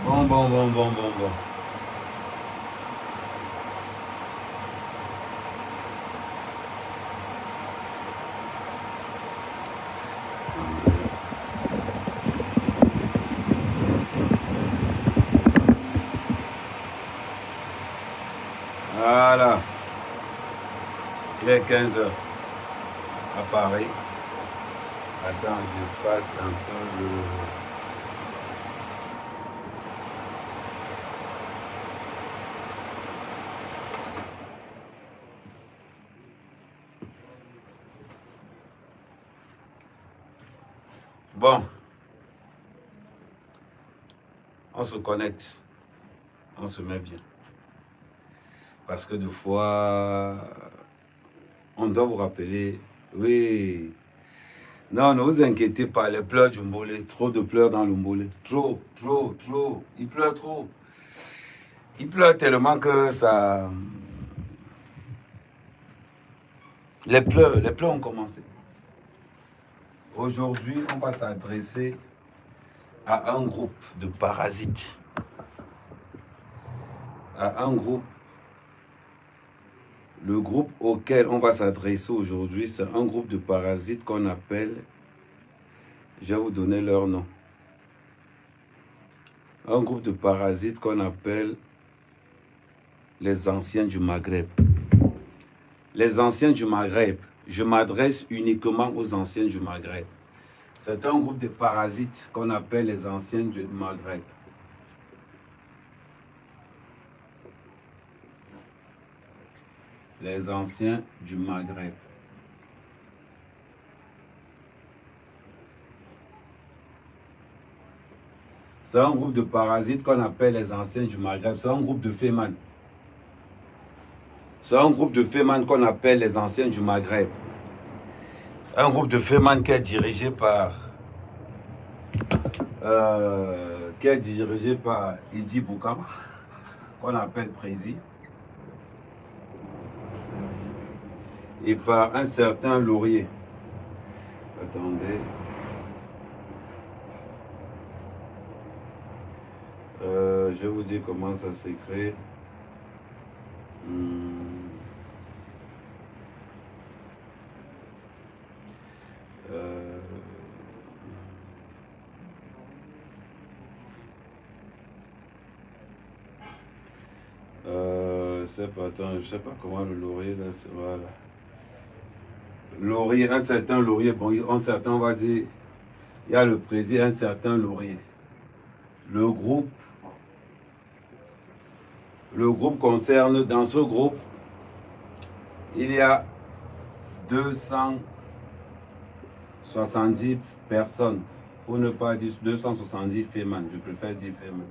Bon. Voilà. Il est 15 h à Paris. Attends, je fasse un peu le... Bon, on se connecte, on se met bien. Parce que des fois, on doit vous rappeler, oui, non, ne vous inquiétez pas, les pleurs du Mbolé, trop de pleurs dans le Mbolé, trop, il pleure trop. Il pleure tellement que ça... Les pleurs ont commencé. Aujourd'hui, on va s'adresser à un groupe de parasites. À un groupe. Le groupe auquel on va s'adresser aujourd'hui, c'est un groupe de parasites qu'on appelle, je vais vous donner leur nom. Un groupe de parasites qu'on appelle les anciens du Maghreb. Les anciens du Maghreb, je m'adresse uniquement aux anciens du Maghreb. C'est un groupe de parasites qu'on appelle les anciens du Maghreb. Les anciens du Maghreb. C'est un groupe de parasites qu'on appelle les anciens du Maghreb. C'est un groupe de Féman. C'est un groupe de Féman qu'on appelle les anciens du Maghreb. Un groupe de Féman qui est dirigé par Idi Boukam, qu'on appelle Prési, et par un certain Laurier. Attendez. Je vais vous dire comment ça s'écrit. Je sais pas comment le Laurier là, c'est voilà. Laurier, un certain Laurier, bon, un certain, on va dire, il y a le président, un certain Laurier. Le groupe concerne, dans ce groupe, il y a 270 personnes, pour ne pas dire 270 Féman, je préfère dire Féman.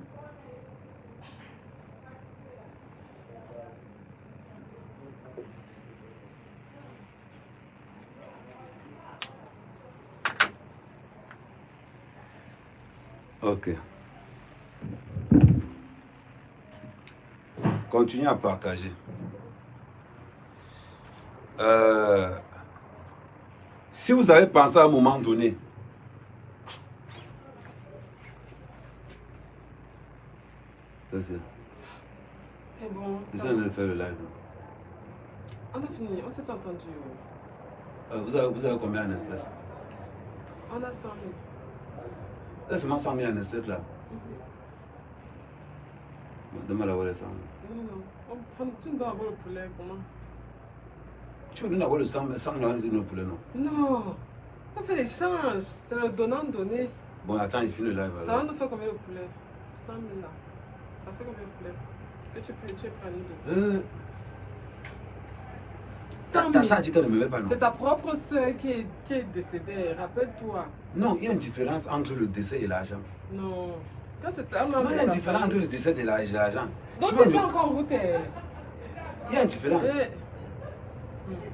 Ok. Continuez à partager. Si vous avez pensé à un moment donné, c'est bon. C'est ça, on a fait le live. On a fini, on s'est pas entendu. Vous avez combien en espèces? On a 100 000. C'est seulement 100 000 en espèces là. Demain, la voilà 100 000. Non. Tu dois avoir le poulet, comment? Tu veux donner avoir le 100 000 dans le poulet, non? Non. On fait l'échange. C'est le donnant-donné. Bon, attends, il finit le live. Ça va nous faire combien de poulet? 100 000 là. Ça fait combien de poulet? Que tu prends nous deux? 100 000. Ça dit qu'elle ne me met pas, non? C'est ta propre soeur qui est décédée, rappelle-toi. Non, il y a une différence entre le décès et l'argent. Non. Quand c'est ta maman. Non, il y a une différence entre le décès et l'argent. Donc tu es encore où t'es? Il y a une différence.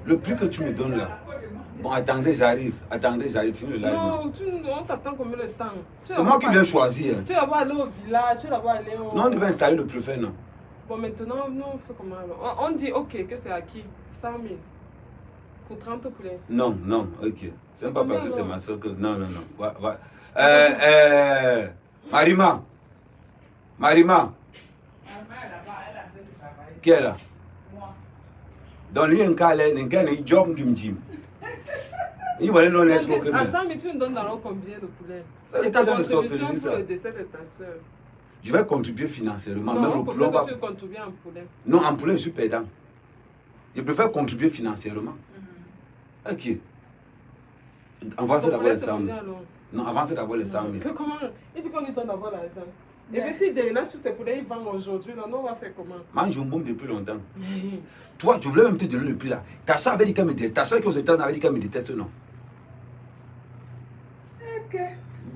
Le prix que tu me donnes là. Bon, attendez, j'arrive, finis le live. Non, on t'attend combien de temps? C'est moi qui viens choisir. Tu vas aller au village, tu vas aller au... Non, on devait installer le préfet, non? Bon, maintenant, nous, on fait comment alors? On dit, ok, que c'est à qui? 100 000. Pour 30 poulets. Non, ok. C'est même pas parce que c'est ma soeur que... Non. Marima, Marima. Qui est là? Moi. Dans l'INK, il y a un job qui me dit. Il va aller dans les escrocs. À 100 000, tu nous donnes alors combien de poulets? Ça, c'est Et ta pas de contribution sorcellerie, ça. pour le décès de ta soeur. Je vais contribuer financièrement. Non, Même on le peut poulet, on faire va... que tu contribues en poulet. Non, en poulet, je suis perdant. Je préfère contribuer financièrement. Ok. Avancez d'abord les 100 000. Non, avancez d'abord les 100 000. Comment? Il dit qu'on lui donne d'abord l'argent. Et puis s'il déménage sur ses poulets, il vend aujourd'hui. Là, nous, on va faire comment? Moi, je me bombe depuis longtemps. Toi, je voulais même te donner le prix là. Ta soeur avait dit qu'elle me déteste. Ta soeur qui est aux États-Unis avait dit qu'elle me déteste, non? Ok.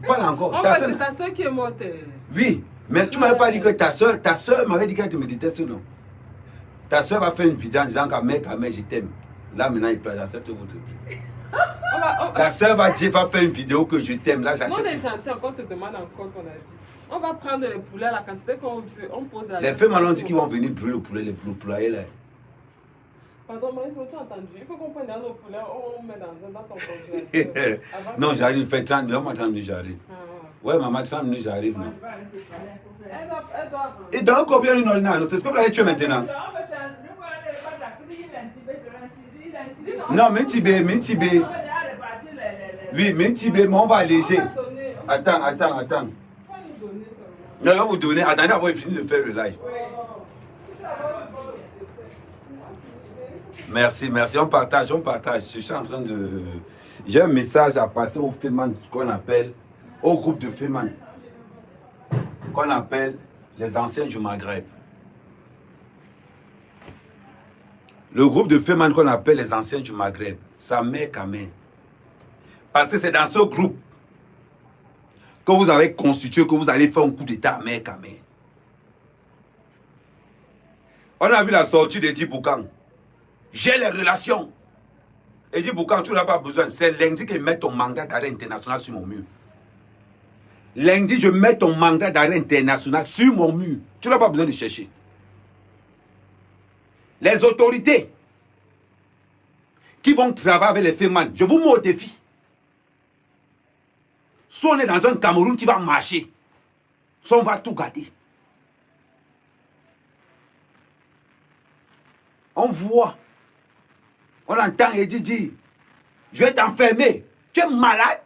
Pas encore. En fait, c'est ta soeur qui est morte. Oui, mais tu m'avais pas dit que ta soeur m'avait dit qu'elle me déteste, non? Ta soeur va faire une vidéo en disant qu'à mec, je t'aime. Là, maintenant, il peut accepter votre prix. Ta soeur va faire une vidéo que je t'aime. Là, j'accepte. Nous, on est gentils, encore te demande encore ton avis. On va prendre les poulets à la quantité qu'on veut. On pose la Les femmes m'ont dit qu'ils vont venir brûler le poulet, les poulaillers là. Pardon, Marie, tu as entendu? Il faut qu'on prenne dans nos poulets, on met dans ton congélateur. Non, j'arrive, fait 30 minutes, 30 minutes, j'arrive. Ouais, maman, 30 minutes, j'arrive. Non. Et dans combien de temps? C'est ce que vous allez tuer maintenant? Non, mais Tibé. Oui, mais Tibé, mais on va alléger. Attends. Non, on va vous donner. Attendez, avant de finir de faire le live. Merci. On partage. Je suis en train de... J'ai un message à passer aux Féman qu'on appelle, au groupe de Féman, qu'on appelle les anciens du Maghreb. Le groupe de Féman qu'on appelle les anciens du Maghreb, ça met quand même. Parce que c'est dans ce groupe que vous avez constitué, que vous allez faire un coup d'état à Mère Kamé. On a vu la sortie d'Edi Boukan. J'ai les relations. Edi Boukan, tu n'as pas besoin. C'est lundi que je mets ton mandat d'arrêt international sur mon mur. Lundi, je mets ton mandat d'arrêt international sur mon mur. Tu n'as pas besoin de chercher. Les autorités qui vont travailler avec les Féman, je vous mets au défi. Soit on est dans un Cameroun qui va marcher, soit on va tout gâter. On voit, on entend Edi dire, je vais t'enfermer. Tu es malade?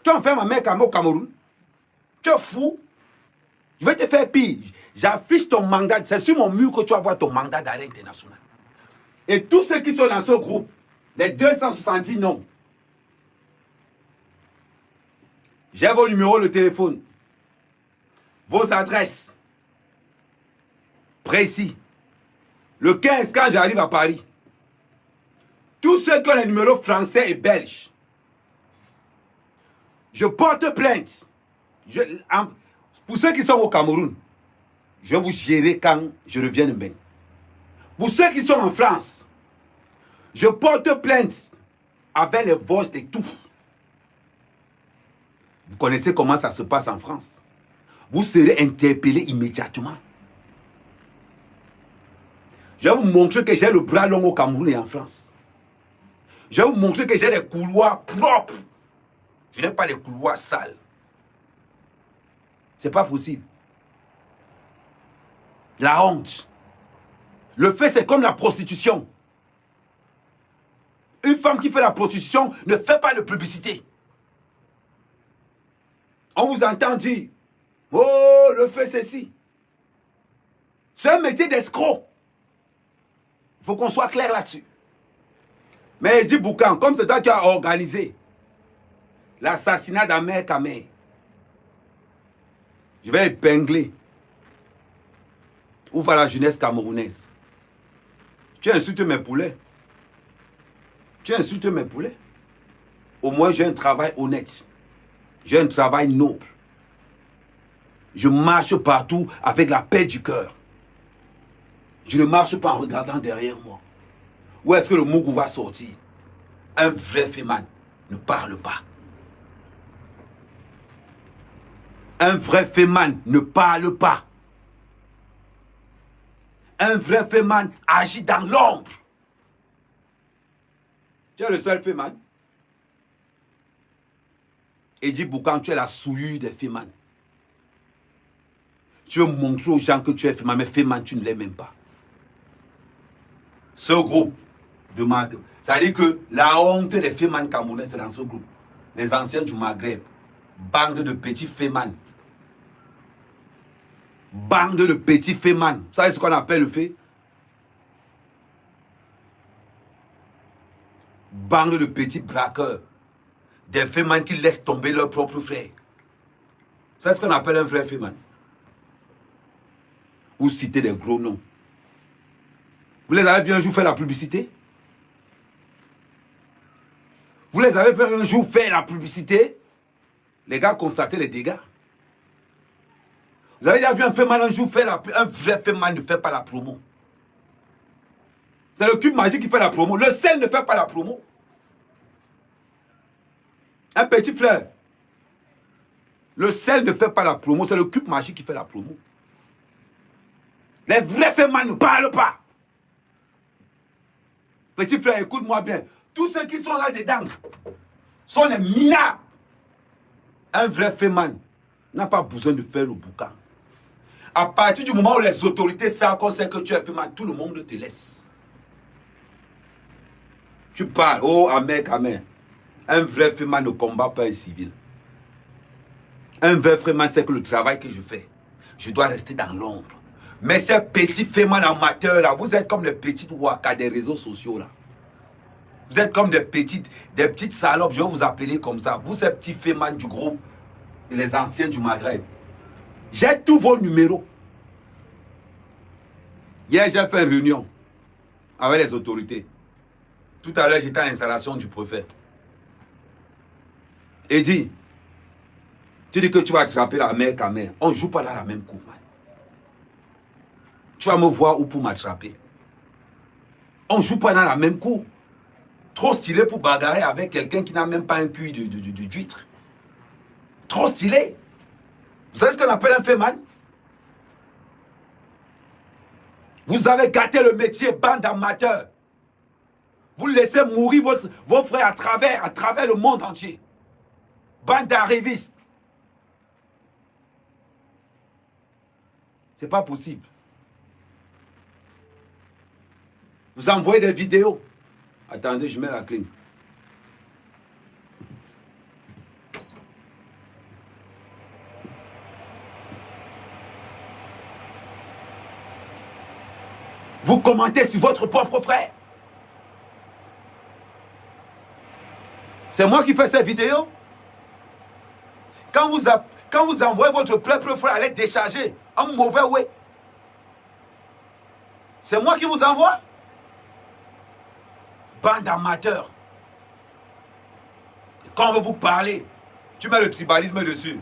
Tu enfermes ma mère au Cameroun? Tu es fou? Je vais te faire pire. J'affiche ton mandat, c'est sur mon mur que tu vas voir ton mandat d'arrêt international. Et tous ceux qui sont dans ce groupe, les 270 noms, j'ai vos numéros de téléphone, vos adresses précis. Le 15, quand j'arrive à Paris, tous ceux qui ont les numéros français et belges, je porte plainte. Pour ceux qui sont au Cameroun, je vais vous gérer quand je reviens demain. Pour ceux qui sont en France, je porte plainte avec les voices de tout. Vous connaissez comment ça se passe en France. Vous serez interpellé immédiatement. Je vais vous montrer que j'ai le bras long au Cameroun et en France. Je vais vous montrer que j'ai des couloirs propres. Je n'ai pas les couloirs sales. Ce n'est pas possible. La honte. Le fait, c'est comme la prostitution. Une femme qui fait la prostitution ne fait pas de publicité. On vous entend dire, oh, le fait, c'est ci. C'est un métier d'escroc. Il faut qu'on soit clair là-dessus. Mais Edi Boukan, comme c'est toi qui as organisé l'assassinat d'Amer Kamé, je vais épingler. Où va la jeunesse camerounaise? Tu insultes mes poulets. Tu insultes mes poulets. Au moins, j'ai un travail honnête. J'ai un travail noble. Je marche partout avec la paix du cœur. Je ne marche pas en regardant derrière moi. Où est-ce que le Mougou va sortir? Un vrai Féman ne parle pas. Un vrai Féman ne parle pas. Un vrai Féman agit dans l'ombre. Tu es le seul Féman. Edi Boukan, tu es la souillure des Féman. Tu veux montrer aux gens que tu es Feman, mais Feman, tu ne l'es même pas. Ce groupe de Maghreb, ça veut dire que la honte des Feman camerounais, c'est dans ce groupe. Les anciens du Maghreb, bande de petits Feman. Bande de petits Feman. Ça, c'est ce qu'on appelle le fait. Bande de petits braqueurs. Des Feman qui laissent tomber leurs propres frères. Ça, c'est ce qu'on appelle un vrai Feman. Ou citer des gros noms. Vous les avez vu un jour faire la publicité? Vous les avez vu un jour faire la publicité? Les gars, constatez les dégâts. Vous avez déjà vu un Feman un jour faire un vrai Feman ne fait pas la promo. C'est le cube magique qui fait la promo. Le sel ne fait pas la promo. Un petit frère. Le sel ne fait pas la promo. C'est le cube magique qui fait la promo. Les vrais Feman ne parlent pas. Petit frère, écoute-moi bien. Tous ceux qui sont là-dedans sont des minables. Un vrai Feman n'a pas besoin de faire le boucan. À partir du moment où les autorités savent qu'on sait que tu es Feman, tout le monde te laisse. Tu parles, oh, amen, amen. Un vrai Feman ne combat pas un civil. Un vrai Feman, c'est que le travail que je fais, je dois rester dans l'ombre. Mais ces petits Feman amateurs là, vous êtes comme les petites wakas des réseaux sociaux là. Vous êtes comme des petites salopes, je vais vous appeler comme ça. Vous, ces petits Feman du groupe, les anciens du Maghreb. J'ai tous vos numéros. Hier, j'ai fait une réunion avec les autorités. Tout à l'heure, j'étais à l'installation du préfet. Et dit, tu dis que tu vas attraper la mère qu'à mère. On ne joue pas dans la même cour, man. Tu vas me voir où pour m'attraper. On ne joue pas dans la même cour. Trop stylé pour bagarrer avec quelqu'un qui n'a même pas un cul d'huître. Trop stylé. Vous savez ce qu'on appelle un Feman? Vous avez gâté le métier, bande d'amateurs. Vous laissez mourir vos frères à travers le monde entier. Bande d'arrivistes. C'est pas possible. Vous envoyez des vidéos. Attendez, je mets la clim. Vous commentez sur votre propre frère. C'est moi qui fais ces vidéos. Quand vous envoyez votre propre frère à l'être déchargé en mauvais way, c'est moi qui vous envoie. Bande d'amateurs. Quand on veut vous parler, tu mets le tribalisme dessus.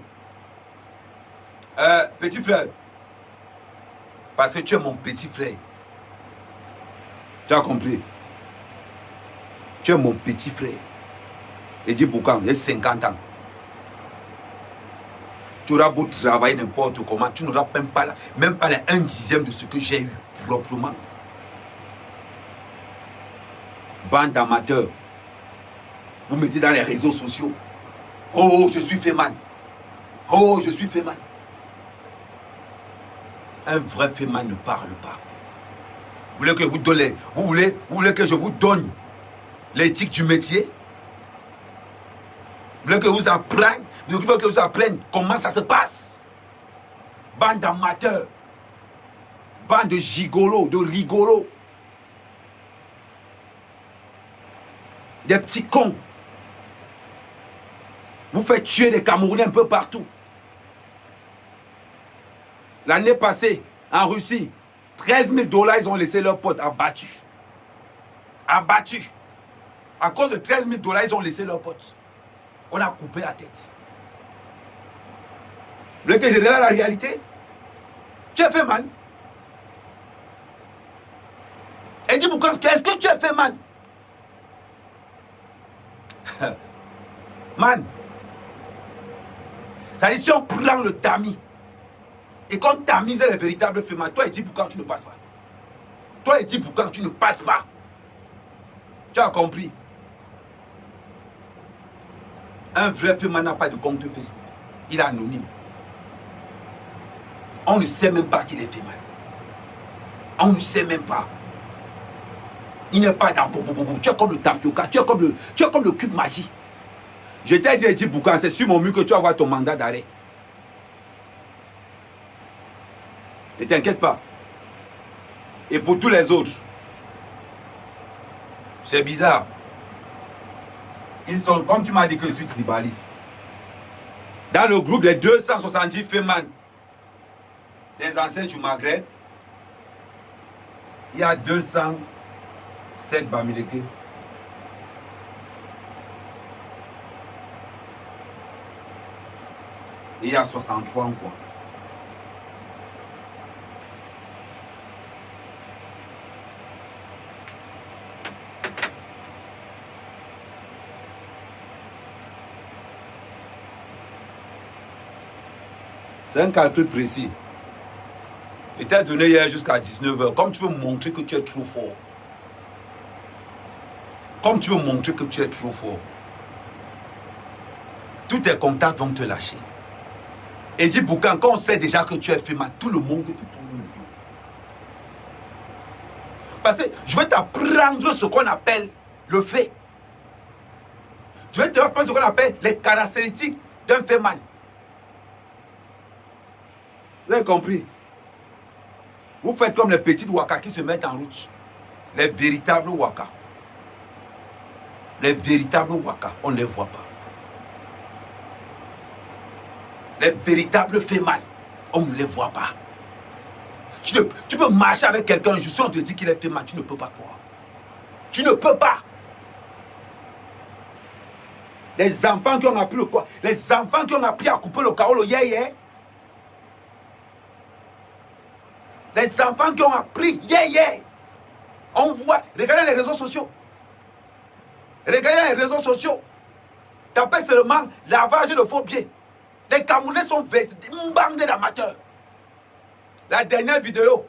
Petit frère, parce que tu es mon petit frère. Tu as compris? Tu es mon petit frère. Et dis Boucan, il y a 50 ans. Tu auras beau travailler n'importe comment, tu n'auras même pas les 1/10 de ce que j'ai eu proprement. Bande d'amateurs. Vous mettez dans les réseaux sociaux. Oh, je suis Feman. Oh, je suis Feman. Un vrai Feman ne parle pas. Vous voulez que vous voulez que je vous donne l'éthique du métier? Vous voulez que vous appreniez comment ça se passe? Bande d'amateurs. Bande de gigolos, de rigolos. Des petits cons. Vous faites tuer des Camerounais un peu partout. L'année passée, en Russie, 13 000 $, ils ont laissé leurs potes abattus. Abattus. À cause de 13 000 $, ils ont laissé leurs potes. On a coupé la tête. Vous voulez que je relève la réalité? Tu as fait man. Et dis pourquoi, qu'est-ce que tu as fait man? Man. Ça dit si on prend le tamis et qu'on tamise les véritables Feman, toi, il dit pourquoi tu ne passes pas. Toi, il dit pourquoi tu ne passes pas. Tu as compris? Un vrai Feman n'a pas de compte Facebook. Il est anonyme. On ne sait même pas qu'il est fait mal. On ne sait même pas. Il n'est pas dans tu es comme le tapioca, tu es comme le cube magie. Je t'ai dit, Boucan, c'est sur mon mur que tu vas avoir ton mandat d'arrêt. Ne t'inquiète pas. Et pour tous les autres, c'est bizarre. Ils sont, comme tu m'as dit que je suis tribaliste. Dans le groupe des 270 Feman, des anciens du Maghreb, il y a 207 Bamileke. Et il y a 63 en quoi. C'est un calcul précis. Il t'a donné hier jusqu'à 19h. Comme tu veux montrer que tu es trop fort. Comme tu veux montrer que tu es trop fort. Tous tes contacts vont te lâcher. Et dis Boucan, quand on sait déjà que tu es fait mal, tout le monde te tourne le dos. Parce que je vais t'apprendre ce qu'on appelle le fait. Je vais t'apprendre ce qu'on appelle les caractéristiques d'un fait mal. Vous avez compris? Vous faites comme les petites wakas qui se mettent en route. Les véritables wakas. Les véritables wakas, on ne les voit pas. Les véritables faits mal, on ne les voit pas. Tu peux marcher avec quelqu'un, je sens te dire qu'il est fait mal, tu ne peux pas toi. Tu ne peux pas. Les enfants qui ont appris le quoi? Les enfants qui ont appris à couper le carreau, le yé. Les enfants qui ont appris, on voit, regardez les réseaux sociaux. Regardez les réseaux sociaux. Tapez seulement lavage de faux pieds. Les Camerounais sont vestis, une bande d'amateurs. La dernière vidéo,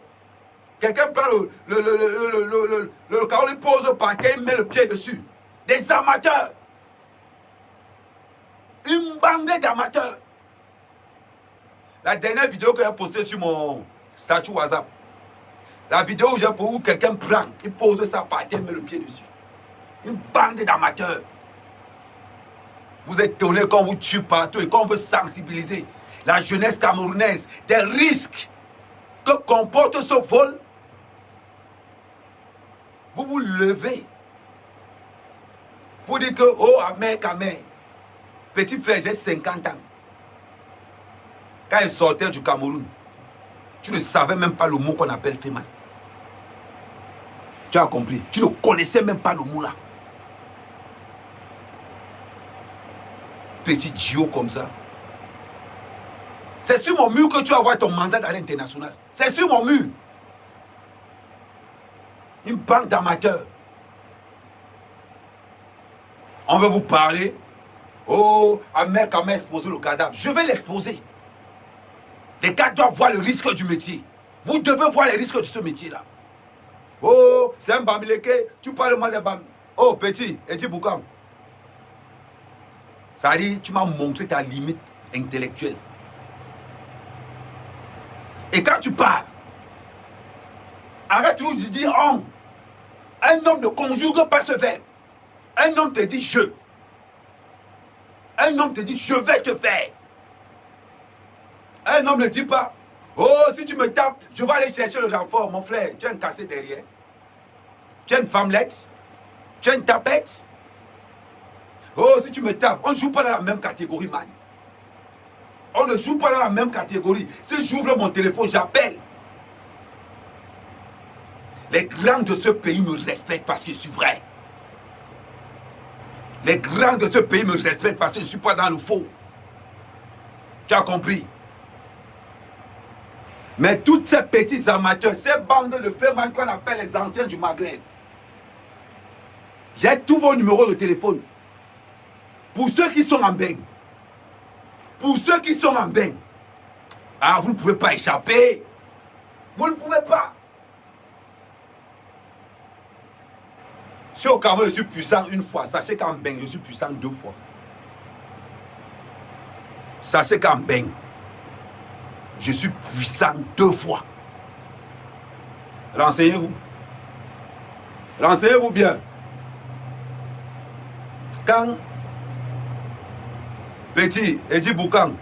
quelqu'un prend le carreau, il pose par terre, il met le pied dessus. Des amateurs. Une bande d'amateurs. La dernière vidéo que j'ai postée sur mon statut WhatsApp. La vidéo où quelqu'un prend, il pose ça par terre, met le pied dessus. Une bande d'amateurs. Vous êtes étonnés quand on vous tue partout et quand on veut sensibiliser la jeunesse camerounaise des risques que comporte ce vol. Vous vous levez pour dire que, oh, Amer, petit frère, j'ai 50 ans. Quand il sortait du Cameroun, tu ne savais même pas le mot qu'on appelle fait mal. Tu as compris? Tu ne connaissais même pas le mot là. Petit Gio comme ça. C'est sur mon mur que tu vas avoir ton mandat d'arrêt international. C'est sur mon mur. Une banque d'amateurs. On veut vous parler. Oh, Amer Kamé exposer le cadavre. Je vais l'exposer. Les gars doivent voir le risque du métier. Vous devez voir les risques de ce métier-là. Oh, c'est un Bamileke. Tu parles mal de Bam. Oh, petit, Edi Boucan. Ça dit, tu m'as montré ta limite intellectuelle. Et quand tu parles, arrête toujours de dire on. Un homme ne conjugue pas ce verbe. Un homme te dit je. Un homme te dit je vais te faire. Un homme ne dit pas oh, si tu me tapes, je vais aller chercher le renfort. Mon frère, tu as un cassé derrière. Tu as une femmelette. Tu as une tapette. Oh, si tu me tapes, on ne joue pas dans la même catégorie, man. On ne joue pas dans la même catégorie. Si j'ouvre mon téléphone, j'appelle. Les grands de ce pays me respectent parce que je suis vrai. Les grands de ce pays me respectent parce que je ne suis pas dans le faux. Tu as compris? Mais toutes ces petits amateurs, ces bandes de frères qu'on appelle les anciens du Maghreb, j'ai tous vos numéros de téléphone. Pour ceux qui sont en baigne, pour ceux qui sont en baigne, ah, vous ne pouvez pas échapper. Vous ne pouvez pas. Si au Cameroun je suis puissant une fois, sachez qu'en baigne, je suis puissant 2 fois. Sachez qu'en baigne, Je suis puissant 2 fois. Renseignez-vous. Renseignez-vous bien. Quand Petit Eddy Boucan,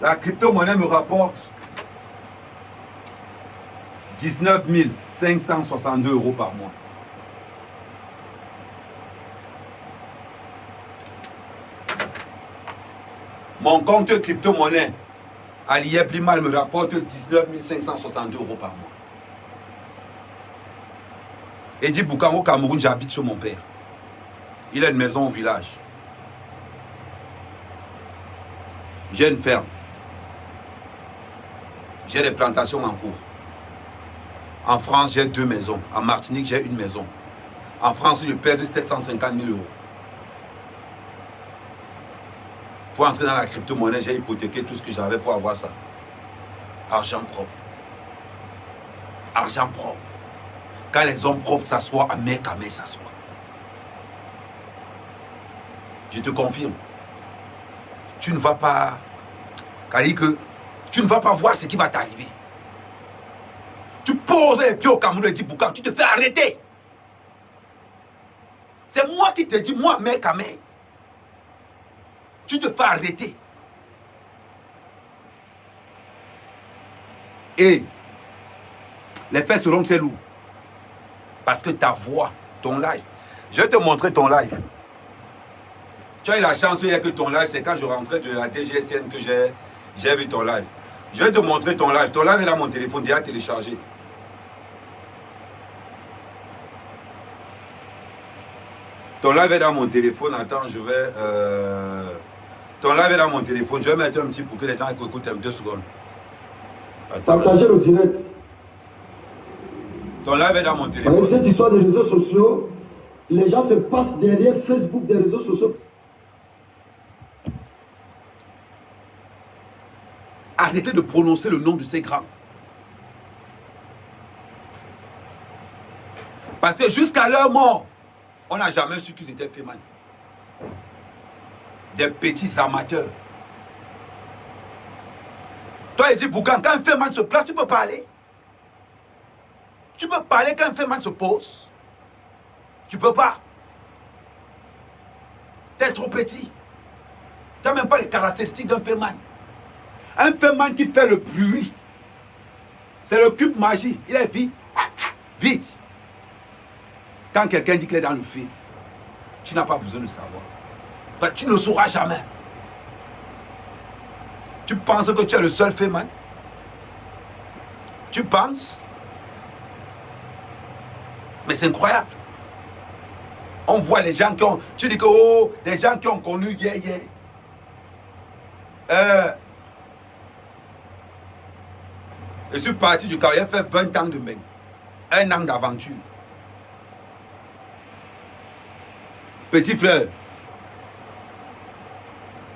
la crypto-monnaie me rapporte 19 562 € par mois. Mon compte crypto-monnaie à l'IEP-Limal me rapporte 19 562 € par mois. Eddy Boucan, au Cameroun, j'habite chez mon père. Il a une maison au village. J'ai une ferme. J'ai des plantations en cours. En France, j'ai 2 maisons. En Martinique, j'ai une maison. En France, je pèse 750 000 €. Pour entrer dans la crypto-monnaie, j'ai hypothéqué tout ce que j'avais pour avoir ça. Argent propre. Argent propre. Quand les hommes propres s'assoient, à main s'assoient. Je te confirme. Tu ne vas pas... que tu ne vas pas voir ce qui va t'arriver. Tu poses les pieds au Cameroun et dis pourquoi tu te fais arrêter. C'est moi qui te dis, moi, mec à main. Tu te fais arrêter. Et les faits seront très lourds. Parce que ta voix, ton live. Je vais te montrer ton live. Tu as eu la chance hier que ton live, c'est quand je rentrais de la DGSN que j'ai vu ton live. Je vais te montrer ton live. Ton live est dans mon téléphone, déjà téléchargé. Ton live est dans mon téléphone. Attends, je vais... Ton live est dans mon téléphone. Je vais mettre un petit pour que les gens écoutent 2 secondes. Attends, partagez le direct. Ton live est dans mon téléphone. Avec cette histoire des réseaux sociaux, les gens se passent derrière Facebook des réseaux sociaux. Arrêtez de prononcer le nom de ces grands. Parce que jusqu'à leur mort, on n'a jamais su qu'ils étaient Feman. Des petits amateurs. Toi, il dit, Boucan, quand un Feman se place, tu peux parler. Tu peux parler quand un Feman se pose. Tu peux pas. Tu es trop petit. Tu n'as même pas les caractéristiques d'un Feman. Un Feman qui fait le bruit, c'est le cube magie. Il est vite. Vite. Quand quelqu'un dit qu'il est dans le feu, tu n'as pas besoin de savoir. Parce que tu ne sauras jamais. Tu penses que tu es le seul Feman? Tu penses? Mais c'est incroyable. On voit les gens qui ont... Tu dis que, oh, des gens qui ont connu hier. Je suis parti du carrière, fait 20 ans de même. 1 an d'aventure. Petit frère,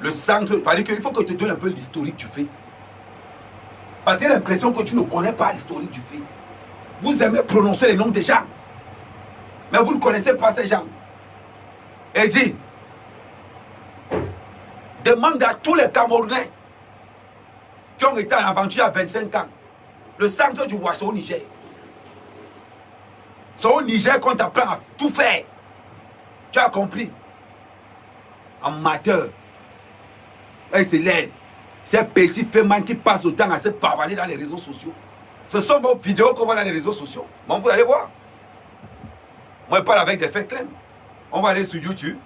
le centre, il faut que tu te donnes un peu l'historique du fait. Parce qu'il y a l'impression que tu ne connais pas l'historique du fait. Vous aimez prononcer les noms des gens. Mais vous ne connaissez pas ces gens. Et dit, demande à tous les Camerounais qui ont été en aventure à 25 ans. Le centre du roi, c'est au Niger. C'est au Niger qu'on t'apprend à tout faire. Tu as compris? Amateur. Et c'est l'aide. Ces petits Feman qui passent le temps à se pavaner dans les réseaux sociaux. Ce sont vos vidéos qu'on voit dans les réseaux sociaux. Bon, vous allez voir. Moi, je parle avec des faits clairs. On va aller sur YouTube.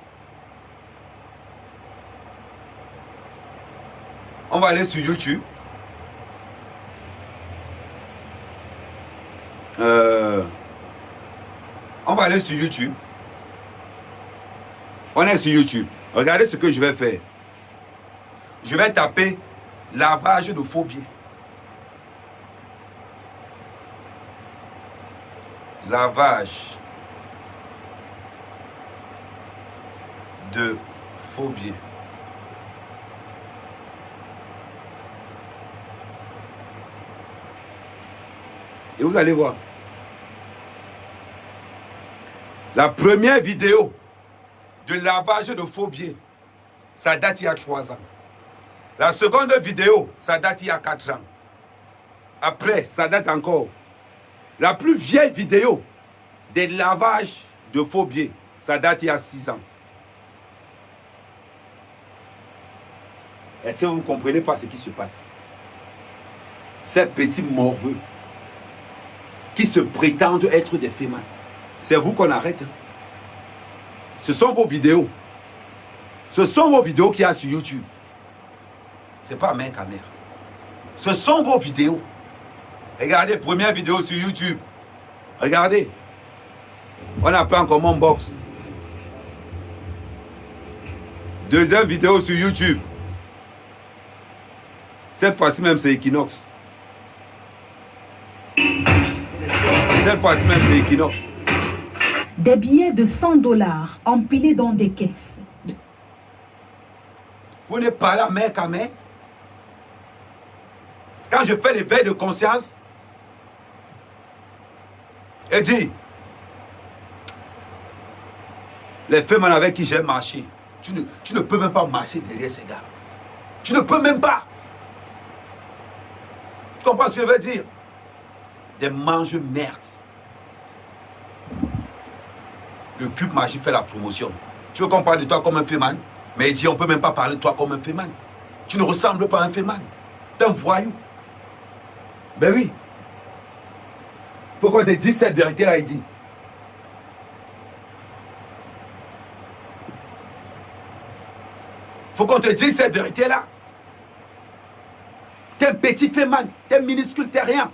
On va aller sur YouTube. On va aller sur YouTube. On est sur YouTube. Regardez ce que je vais faire. Je vais taper lavage de faux billets. Lavage de faux billets. Et vous allez voir. La première vidéo de lavage de faux billets, ça date il y a 3 ans. La seconde vidéo, ça date il y a 4 ans. Après, ça date encore. La plus vieille vidéo des lavages de faux billets, ça date il y a 6 ans. Est-ce que vous ne comprenez pas ce qui se passe? Ces petits morveux qui se prétendent être des fémans, c'est vous qu'on arrête. Hein? Ce sont vos vidéos. Ce sont vos vidéos qu'il y a sur YouTube. Ce n'est pas mère à mère. Ce sont vos vidéos. Regardez, première vidéo sur YouTube. Regardez. On apprend encore mon box. Deuxième vidéo sur YouTube. Cette fois-ci même, c'est Equinox. Cette fois-ci même, c'est Equinox. Des billets de 100 $ empilés dans des caisses. Vous n'êtes pas là, mère à mère. Quand je fais l'éveil de conscience, et dit, les femmes avec qui j'ai marché, tu ne peux même pas marcher derrière ces gars. Tu ne peux même pas. Tu comprends ce que je veux dire? Des manges merdes. Le cube magique fait la promotion. Tu veux qu'on parle de toi comme un féman? Mais il dit, on ne peut même pas parler de toi comme un féman. Tu ne ressembles pas à un féman. Tu es un voyou. Ben oui. Faut qu'on te dise cette vérité-là, il dit. Faut qu'on te dise cette vérité-là. T'es un petit féman, t'es minuscule, t'es rien.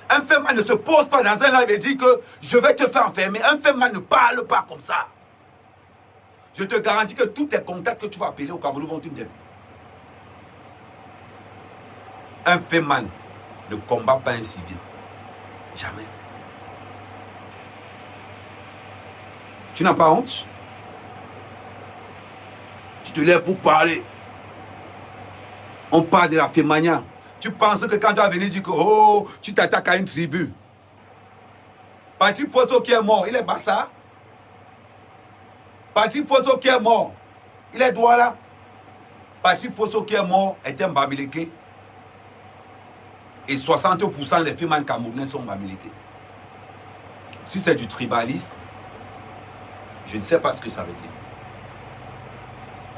Un féman ne se pose pas dans un live et dit que je vais te faire enfermer. Un féman ne parle pas comme ça. Je te garantis que tous tes contacts que tu vas appeler au Cameroun vont t'aider. Un féman ne combat pas un civil. Jamais. Tu n'as pas honte? Tu te lèves pour parler. On parle de la fémania. Tu penses que quand tu vas venir dire que oh, tu t'attaques à une tribu. Patrick Fosso qui est mort, il est Bassa. Patrick Fosso qui est mort, il est Douala. Patrick Fosso qui est mort est un Bamileke. Et 60% des fémans camerounais sont Bamileke. Si c'est du tribalisme, je ne sais pas ce que ça veut dire.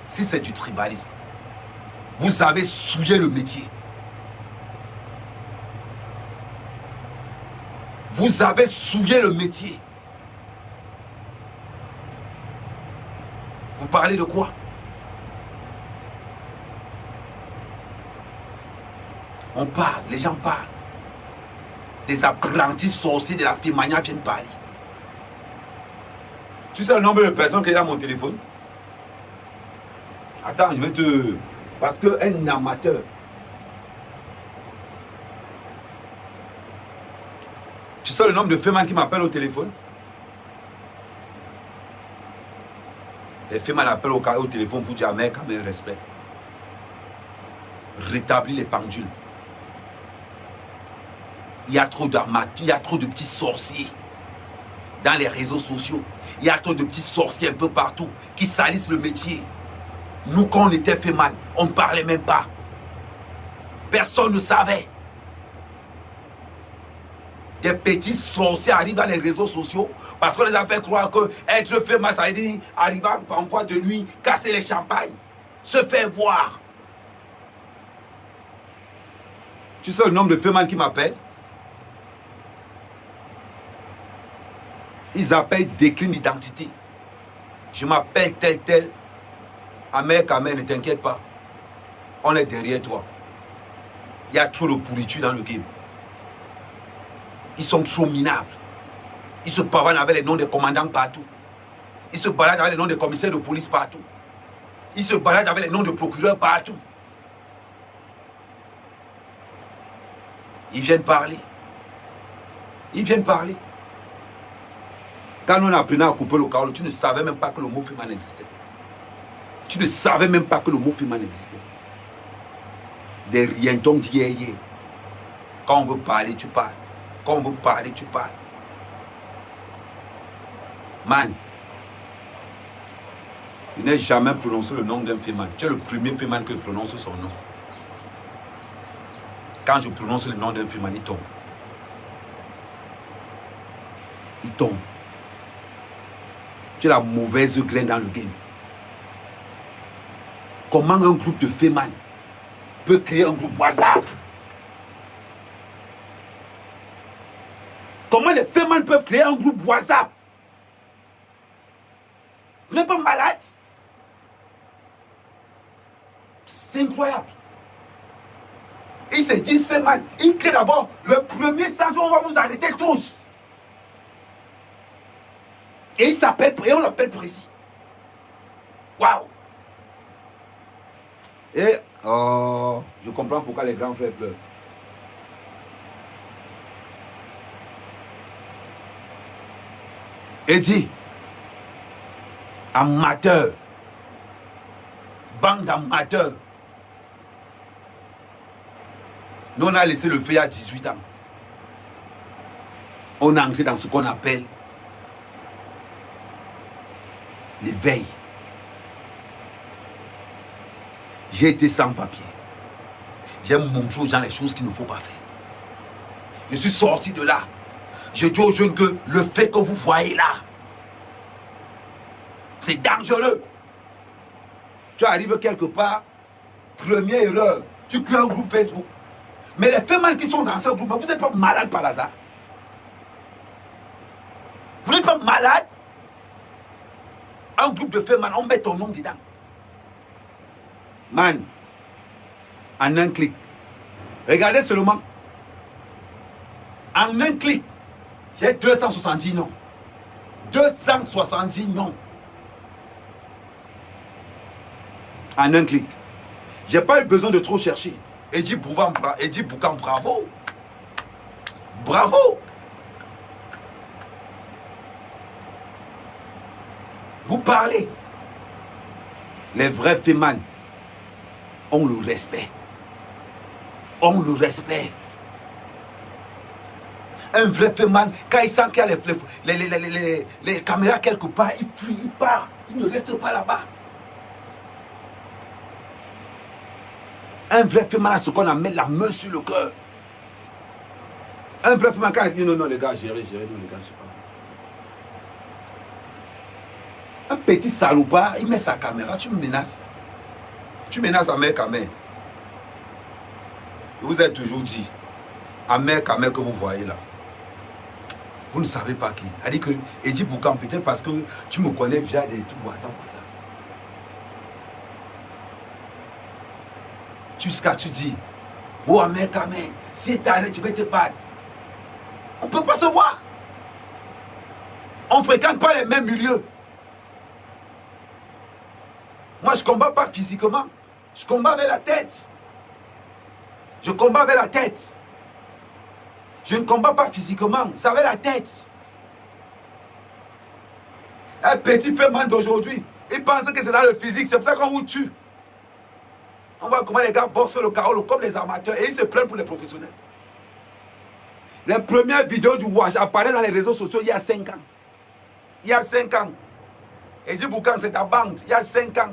Si c'est du tribalisme, vous avez souillé le métier. Vous avez souillé le métier. Vous parlez de quoi? On parle, les gens parlent. Des apprentis sorciers de la Fémania viennent parler. Tu sais le nombre de personnes qu'il y a dans mon téléphone? Attends, je vais te... Parce qu'un amateur... Tu sais le nombre de femmes qui m'appellent au téléphone? Les femmes m'appellent au téléphone pour dire mec, avec respect. Rétablis les pendules. Il y a trop d'amateurs, il y a trop de petits sorciers dans les réseaux sociaux. Il y a trop de petits sorciers un peu partout qui salissent le métier. Nous, quand on était féman, on ne parlait même pas. Personne ne savait. Des petits sorciers arrivent dans les réseaux sociaux parce qu'on les a fait croire que être féman, ça veut dire arriver en boîte de nuit, casser les champagnes, se faire voir. Tu sais le nombre de féman qui m'appellent? Ils appellent décline d'identité. Je m'appelle tel tel. Amer, Kamer, ne t'inquiète pas. On est derrière toi. Il y a trop de pourriture dans le game. Ils sont trop minables. Ils se pavanent avec les noms des commandants partout. Ils se baladent avec les noms des commissaires de police partout. Ils se baladent avec les noms de procureurs partout. Ils viennent parler. Ils viennent parler. Quand on apprenait à couper le carreau, tu ne savais même pas que le mot féman existait. Tu ne savais même pas que le mot féman existait. Des rientons d'hier. Quand on veut parler, tu parles. Quand on veut parler, tu parles. Man. Je n'ai jamais prononcé le nom d'un Féman. Tu es le premier Féman que je prononce son nom. Quand je prononce le nom d'un Féman, il tombe. Il tombe. Tu es la mauvaise graine dans le game. Comment un groupe de Féman peut créer un groupe WhatsApp? Comment les Féman peuvent créer un groupe WhatsApp? Vous n'êtes pas malade? C'est incroyable. Ils se disent Féman. Ils créent d'abord le premier centre où on va vous arrêter tous. Et il s'appelle, et on l'appelle précis. Waouh! Et je comprends pourquoi les grands frères pleurent. Et dit, amateur, bande d'amateurs. Nous, on a laissé le feu à 18 ans. On est entré dans ce qu'on appelle l'éveil. J'ai été sans papier. J'ai montré aux gens les choses qu'il ne faut pas faire. Je suis sorti de là. Je dis aux jeunes que le fait que vous voyez là, c'est dangereux. Tu arrives quelque part, première erreur, tu crées un groupe Facebook. Mais les Féman qui sont dans ce groupe, vous n'êtes pas malade par hasard. Vous n'êtes pas malade. Un groupe de Féman, on met ton nom dedans. Man, en un clic. Regardez seulement. En un clic, j'ai 270 noms. 270 noms. En un clic. Je n'ai pas eu besoin de trop chercher. Eddy Boucan, bravo. Bravo. Vous parlez. Les vrais Féman ont le respect. Ont le respect. Un vrai Féman, quand il sent qu'il y a les caméras quelque part, il fuit, il part. Il ne reste pas là-bas. Un vrai Féman a ce qu'on appelle la main sur le cœur. Un vrai Féman, quand il dit non, les gars, gérez, non, les gars, je sais pas. Un petit salopard, il met sa caméra, tu me menaces. Tu menaces à mère Kamé. Je vous ai toujours dit, à mère Kamé que vous voyez là, vous ne savez pas qui. Elle dit que Eddy Boucan, peut-être parce que tu me connais via des trucs WhatsApp. Jusqu'à tu dis, oh mère Kamé, si t'arrêtes, tu vas te battre. On ne peut pas se voir. On ne fréquente pas les mêmes milieux. Moi, je ne combats pas physiquement. Je combats avec la tête. Je combats avec la tête. Je ne combats pas physiquement. C'est avec la tête. Un petit Féman d'aujourd'hui, il pense que c'est dans le physique. C'est pour ça qu'on vous tue. On voit comment les gars bossent le carreau comme les amateurs et ils se prennent pour les professionnels. Les premières vidéos du Wash apparaissent dans les réseaux sociaux il y a 5 ans. Il y a 5 ans. Eddy Boucan, c'est ta bande. Il y a 5 ans.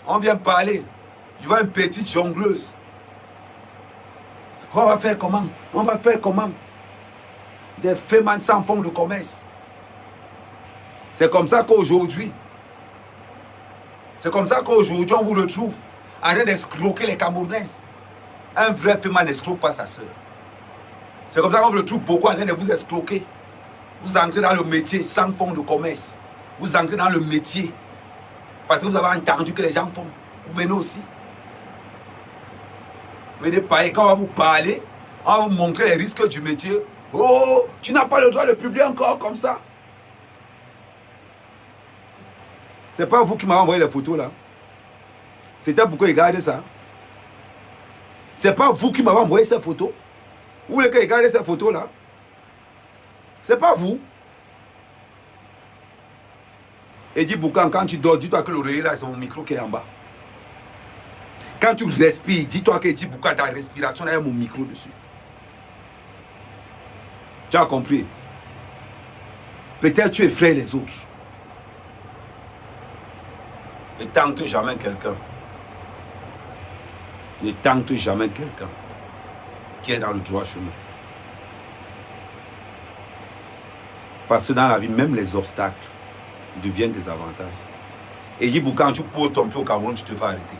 On vient parler. Je vois une petite jongleuse. On va faire comment? On va faire comment? Des Féman sans fonds de commerce. C'est comme ça qu'aujourd'hui, on vous retrouve en train d'escroquer les Camerounaises. Un vrai Féman n'escroque pas sa soeur. C'est comme ça qu'on vous retrouve beaucoup en train de vous escroquer. Vous entrez dans le métier sans fonds de commerce. Vous entrez dans le métier parce que vous avez entendu que les gens font. Vous venez aussi. Vous venez pas, et quand on va vous parler, on va vous montrer les risques du métier. Oh, tu n'as pas le droit de publier encore comme ça. C'est pas vous qui m'avez envoyé les photos là. C'était pour que regardez ça. C'est pas vous qui m'avez envoyé ces photos. Vous voulez que regardez ces photos là. C'est pas vous. Eddy Boucan, quand tu dors, dis-toi que l'oreiller là, c'est mon micro qui est en bas. Quand tu respires, dis-toi que Eddy Boucan, ta respiration, là, il y a mon micro dessus. Tu as compris? Peut-être tu effraies les autres. Ne tente jamais quelqu'un. Ne tente jamais quelqu'un qui est dans le droit chemin. Parce que dans la vie, même les obstacles deviennent des avantages. Et dit, quand tu poses ton pied au Cameroun, tu te fais arrêter.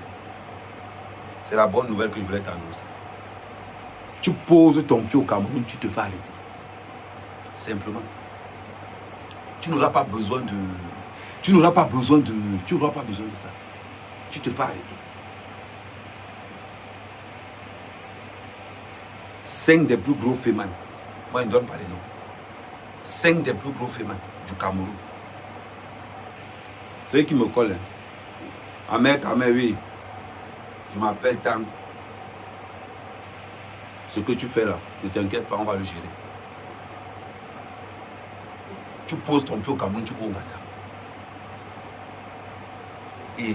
C'est la bonne nouvelle que je voulais t'annoncer. Tu poses ton pied au Cameroun, tu te fais arrêter. Simplement. Tu n'auras pas besoin de... Tu n'auras pas besoin de ça. Tu te fais arrêter. 5 des plus gros fémans. Moi, je ne donne pas les noms. 5 des plus gros fémans du Cameroun. Ceux qui me collent. Ahmed, oui. Je m'appelle Tang. Ce que tu fais là, ne t'inquiète pas, on va le gérer. Tu poses ton pied au Cameroun, tu cours au Gata. Et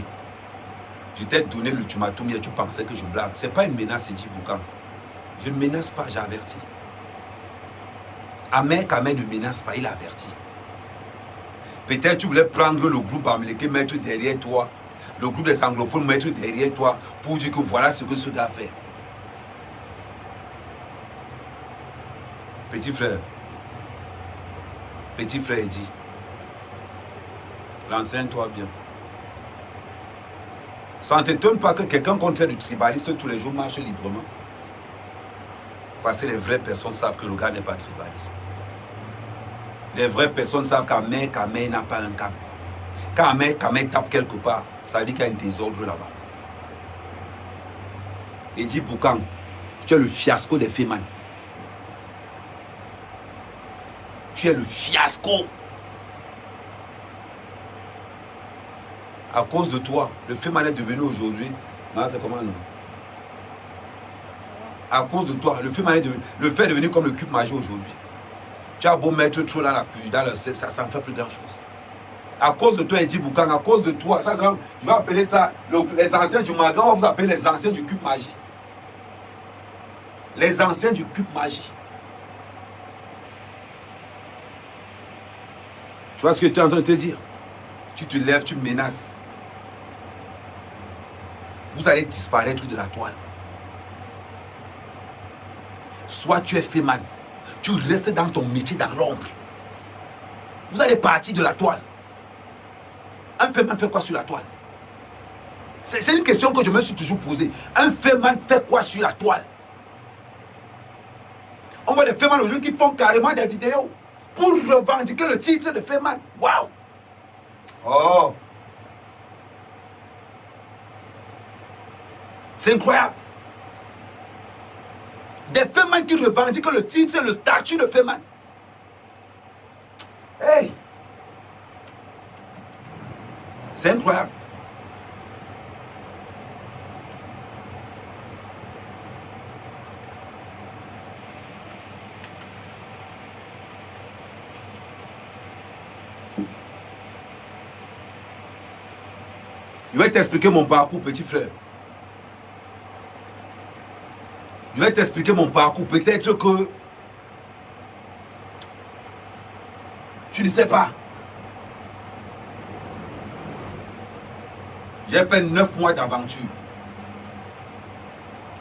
je t'ai donné l'ultimatum et tu pensais que je blague. Ce n'est pas une menace, Eddy Boukan. Je ne menace pas, j'ai averti. Ahmed ne menace pas, il a averti. Peut-être tu voulais prendre le groupe américain, mettre derrière toi, le groupe des anglophones, mettre derrière toi, pour dire que voilà ce que ce gars fait. Petit frère Eddy, renseigne-toi bien. Ça ne t'étonne pas que quelqu'un contre du tribaliste tous les jours marche librement. Parce que les vraies personnes savent que le gars n'est pas tribaliste. Les vraies personnes savent qu'Ahmed n'a pas un camp. Quand Ahmed tape quelque part, ça veut dire qu'il y a un désordre là-bas. Eddy Boukan, tu es le fiasco des Féman. Tu es le fiasco. À cause de toi, le Féman est devenu aujourd'hui. C'est comment non? À cause de toi, le Féman est devenu comme le cube majeur aujourd'hui. Tu as beau mettre trop dans le sexe, ça ne fait plus grand chose. À cause de toi, Eddy Boukan, à cause de toi, je vais appeler ça les anciens du Maghreb, on va vous appeler les anciens du cube magie. Les anciens du cube magie. Tu vois ce que tu es en train de te dire? Tu te lèves, tu menaces. Vous allez disparaître de la toile. Soit tu es Féman, tu restes dans ton métier dans l'ombre. Vous allez partir de la toile. Un Féman fait quoi sur la toile? C'est une question que je me suis toujours posée. Un Féman fait quoi sur la toile? On voit des Féman aujourd'hui qui font carrément des vidéos pour revendiquer le titre de Féman. Waouh! Oh! C'est incroyable. Des Féman qui revendiquent le titre, le statut de Féman. Hey! C'est incroyable. Je vais t'expliquer mon parcours, petit frère. Je vais t'expliquer mon parcours. Peut-être que tu ne sais pas. J'ai fait 9 mois d'aventure.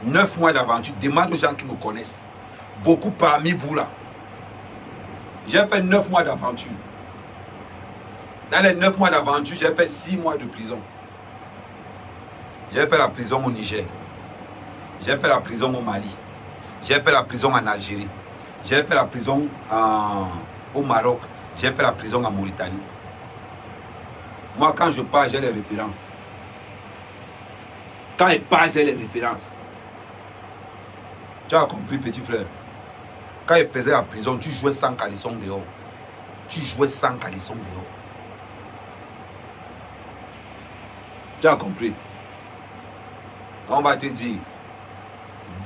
9 mois d'aventure. Demande aux gens qui me connaissent. Beaucoup parmi vous là. J'ai fait 9 mois d'aventure. Dans les 9 mois d'aventure, j'ai fait 6 mois de prison. J'ai fait la prison au Niger. J'ai fait la prison au Mali. J'ai fait la prison en Algérie. J'ai fait la prison au Maroc. J'ai fait la prison en Mauritanie. Moi, quand je pars, j'ai les références. Quand je pars, j'ai les références. Tu as compris, petit frère? Quand il faisait la prison, tu jouais sans caleçon dehors. Tu jouais sans caleçon dehors. Tu as compris? On va te dire,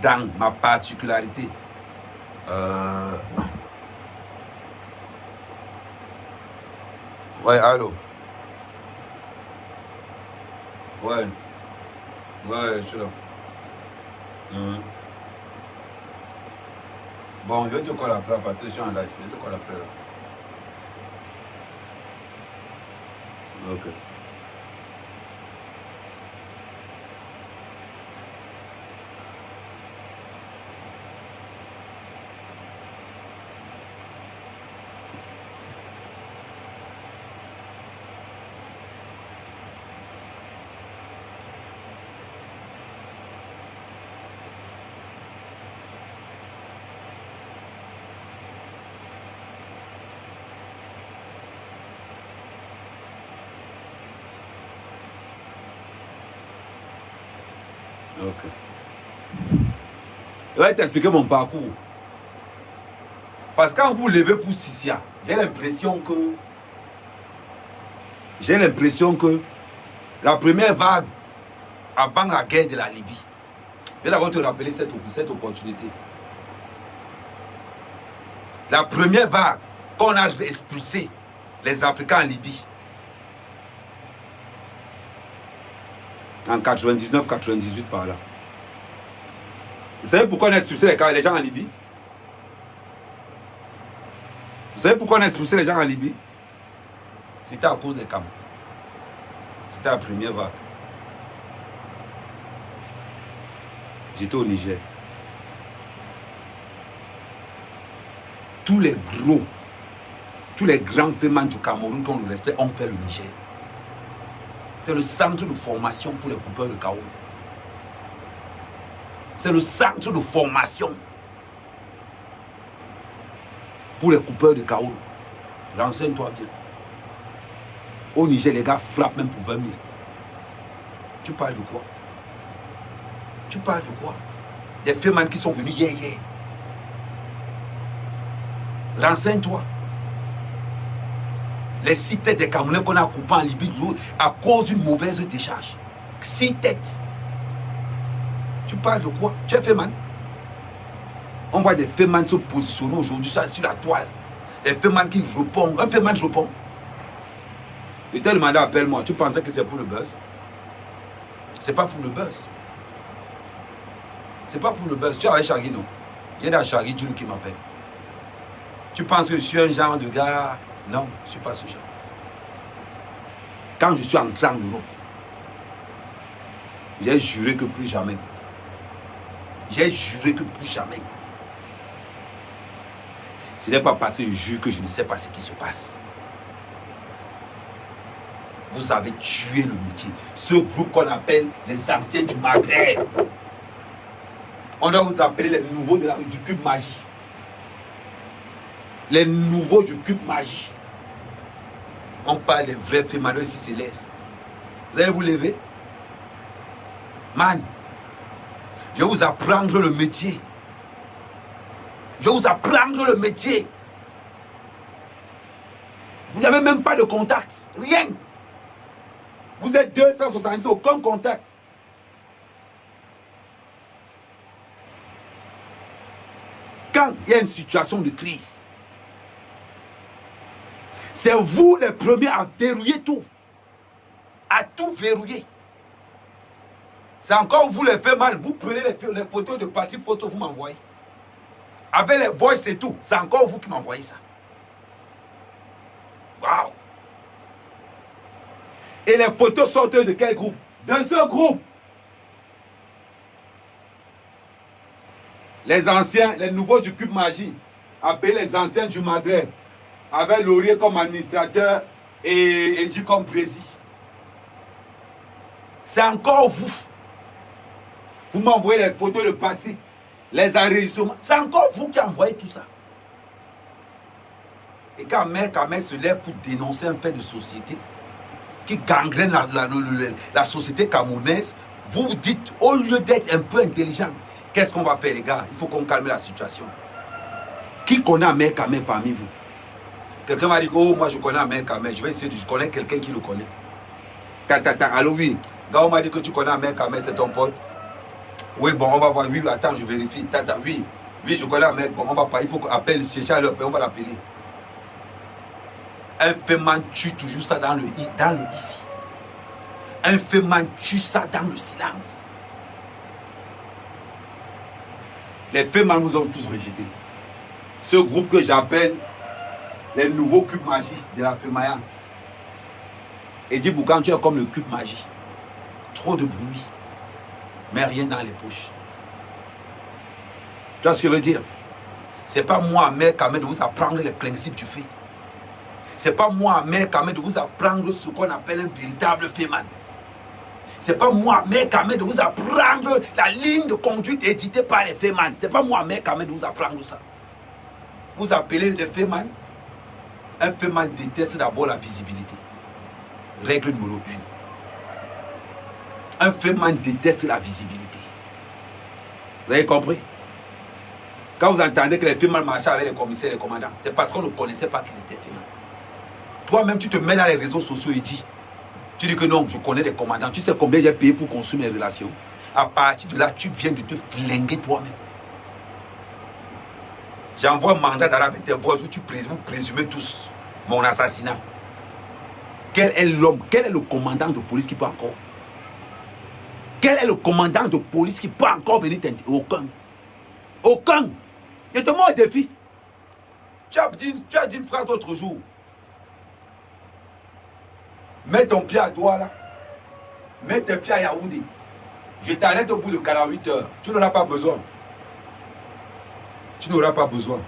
dans ma particularité, ouais, allô? Ouais, je suis là. Bon, je vais te coller après parce que je suis en live. Je vais te coller après là. Ok. Ok. Je vais t'expliquer mon parcours. Parce que quand vous levez pour Sissia, j'ai l'impression que la première vague avant la guerre de la Libye, je vais d'abord te rappeler cette opportunité. La première vague, quand on a expulsé les Africains en Libye, en 99-98 par là. Vous savez pourquoi on a expulsé les gens en Libye? Vous savez pourquoi on a expulsé les gens en Libye? C'était à cause des camps. C'était la première vague. J'étais au Niger. Tous les grands fémans du Cameroun qui ont le respect ont fait le Niger. C'est le centre de formation pour les coupeurs de Kaoul. C'est le centre de formation pour les coupeurs de Kaoul. Renseigne-toi bien. Au Niger, les gars frappent même pour 20 000. Tu parles de quoi? Tu parles de quoi? Des fémans qui sont venus hier. Renseigne-toi. Les 6 têtes des Camerounais qu'on a coupés en Libye à cause d'une mauvaise décharge. 6 têtes. Tu parles de quoi? Tu es féman. On voit des fémans se positionner aujourd'hui sur la toile. Les fémans qui répondent. Un féman répond. Et tel mandat appelle-moi. Tu pensais que c'est pour le buzz? C'est pas pour le buzz. C'est pas pour le buzz. Tu es avec Chagui, non? Il y a des Chagui qui m'appelle. Tu penses que je suis un genre de gars? Non, je ne suis pas ce genre. Quand je suis entré en Europe, j'ai juré que plus jamais. J'ai juré que plus jamais. Ce n'est pas parce que je jure que je ne sais pas ce qui se passe. Vous avez tué le métier. Ce groupe qu'on appelle les anciens du Maghreb. On doit vous appeler les nouveaux du cube magie. Les nouveaux du cube magie. On parle des vrais fémaneux qui s'élèvent. Vous allez vous lever? Man, je vais vous apprendre le métier. Je vais vous apprendre le métier. Vous n'avez même pas de contact. Rien. Vous êtes 270, aucun contact. Quand il y a une situation de crise, c'est vous les premiers à verrouiller tout. À tout verrouiller. C'est encore vous les faites mal. Vous prenez les photos de Patrick Photo, vous m'envoyez. Avec les voices et tout. C'est encore vous qui m'envoyez ça. Waouh. Et les photos sortent de quel groupe? D'un seul groupe. Les anciens, les nouveaux du Cube Magie, appelés les anciens du Maghreb, avec Laurier comme administrateur et Eddie comme président. C'est encore vous. Vous m'envoyez les photos de Patrick, les enregistrements. C'est encore vous qui envoyez tout ça. Et quand Mère Kamel se lève pour dénoncer un fait de société qui gangrène la société camerounaise, vous vous dites, au lieu d'être un peu intelligent, qu'est-ce qu'on va faire, les gars? Il faut qu'on calme la situation. Qui connaît Mère Kamel parmi vous? Quelqu'un m'a dit, oh, moi je connais Mère Kamel. Je vais essayer je connais quelqu'un qui le connaît. Allô, oui. Gars, on m'a dit que tu connais Mère Kamel, c'est ton pote. Oui, bon, on va voir. Oui, attends, je vérifie. Oui, je connais un mec. Bon, on va pas. Il faut qu'on appelle, chercher à leur on va l'appeler. Un féman tue toujours ça dans le ici. Un féman tue ça dans le silence. Les fémans nous ont tous rejetés. Ce groupe que j'appelle les nouveaux cubes magiques de la Fémaya. Eddie Boucan, tu es comme le cube magie. Trop de bruit, mais rien dans les poches. Tu vois ce que je veux dire? C'est pas moi, Ahmed Kamel, de vous apprendre les principes du fait. C'est pas moi, Ahmed Kamel, de vous apprendre ce qu'on appelle un véritable féman. C'est pas moi, Ahmed Kamel, de vous apprendre la ligne de conduite éditée par les féman. C'est pas moi, Ahmed Kamel, de vous apprendre ça. Vous appelez des féman. Un féman déteste d'abord la visibilité. Règle numéro 1. Un féman déteste la visibilité. Vous avez compris? Quand vous entendez que les fémans marchaient avec les commissaires et les commandants, c'est parce qu'on ne connaissait pas qu'ils étaient fémans. Toi-même, tu te mets dans les réseaux sociaux et dis, tu dis que non, je connais des commandants. Tu sais combien j'ai payé pour construire mes relations. À partir de là, tu viens de te flinguer toi-même. J'envoie un mandat d'arrêt avec tes voix où vous présumez tous mon assassinat. Quel est l'homme, quel est le commandant de police qui peut encore? Quel est le commandant de police qui peut encore venir t'interroger? Aucun. Aucun. Je te mets au défi. Tu as dit une phrase l'autre jour. Mets ton pied à toi là. Mets tes pieds à Yaoundé. Je t'arrête au bout de 48 heures. Tu n'auras pas besoin. Tu n'auras pas besoin.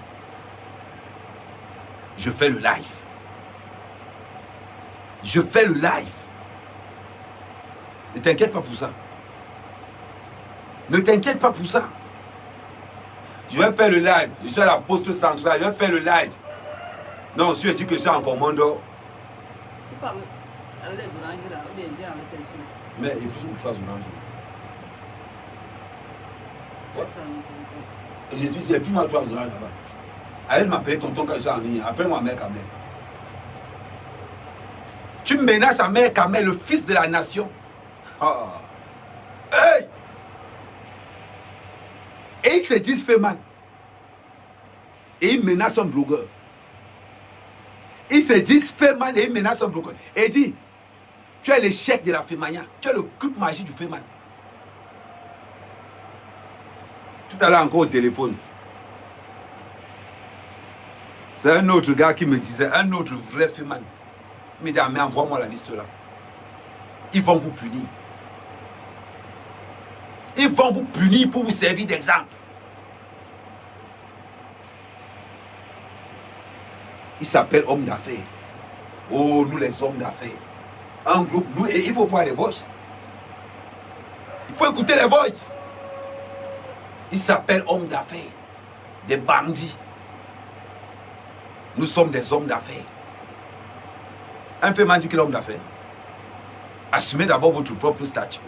Je fais le live. Je fais le live. Ne t'inquiète pas pour ça. Ne t'inquiète pas pour ça. Je vais faire le live. Je suis à la poste centrale. Je vais faire le live. Non, si je dis que je suis en commando. Mais il faut que tu fasses orange. Je suis ici, plus moi, tu as orange là-bas. Allez m'appeler tonton quand je suis en ligne. Appelle-moi mère Kamel. Tu menaces à mère Kamel, le fils de la nation. Oh. Hey! Et ils se disent fait mal. Et ils menacent un blogueur. Ils se disent fait mal et ils menacent un blogueur. Et il dit, tu es l'échec de la Fémania. Tu es le cube magie du Féman. Tout à l'heure encore au téléphone. C'est un autre gars qui me disait, un autre vrai Féman. Il me dit, ah, mais envoie-moi la liste là. Ils vont vous punir. Ils vont vous punir pour vous servir d'exemple. Il s'appelle homme d'affaires. Oh, nous les hommes d'affaires. Un groupe, nous, et il faut voir les voices. Il faut écouter les voices. Il s'appelle homme d'affaires. Des bandits. Nous sommes des hommes d'affaires. Un féman dit qu'il est homme d'affaires. Assumez d'abord votre propre statut.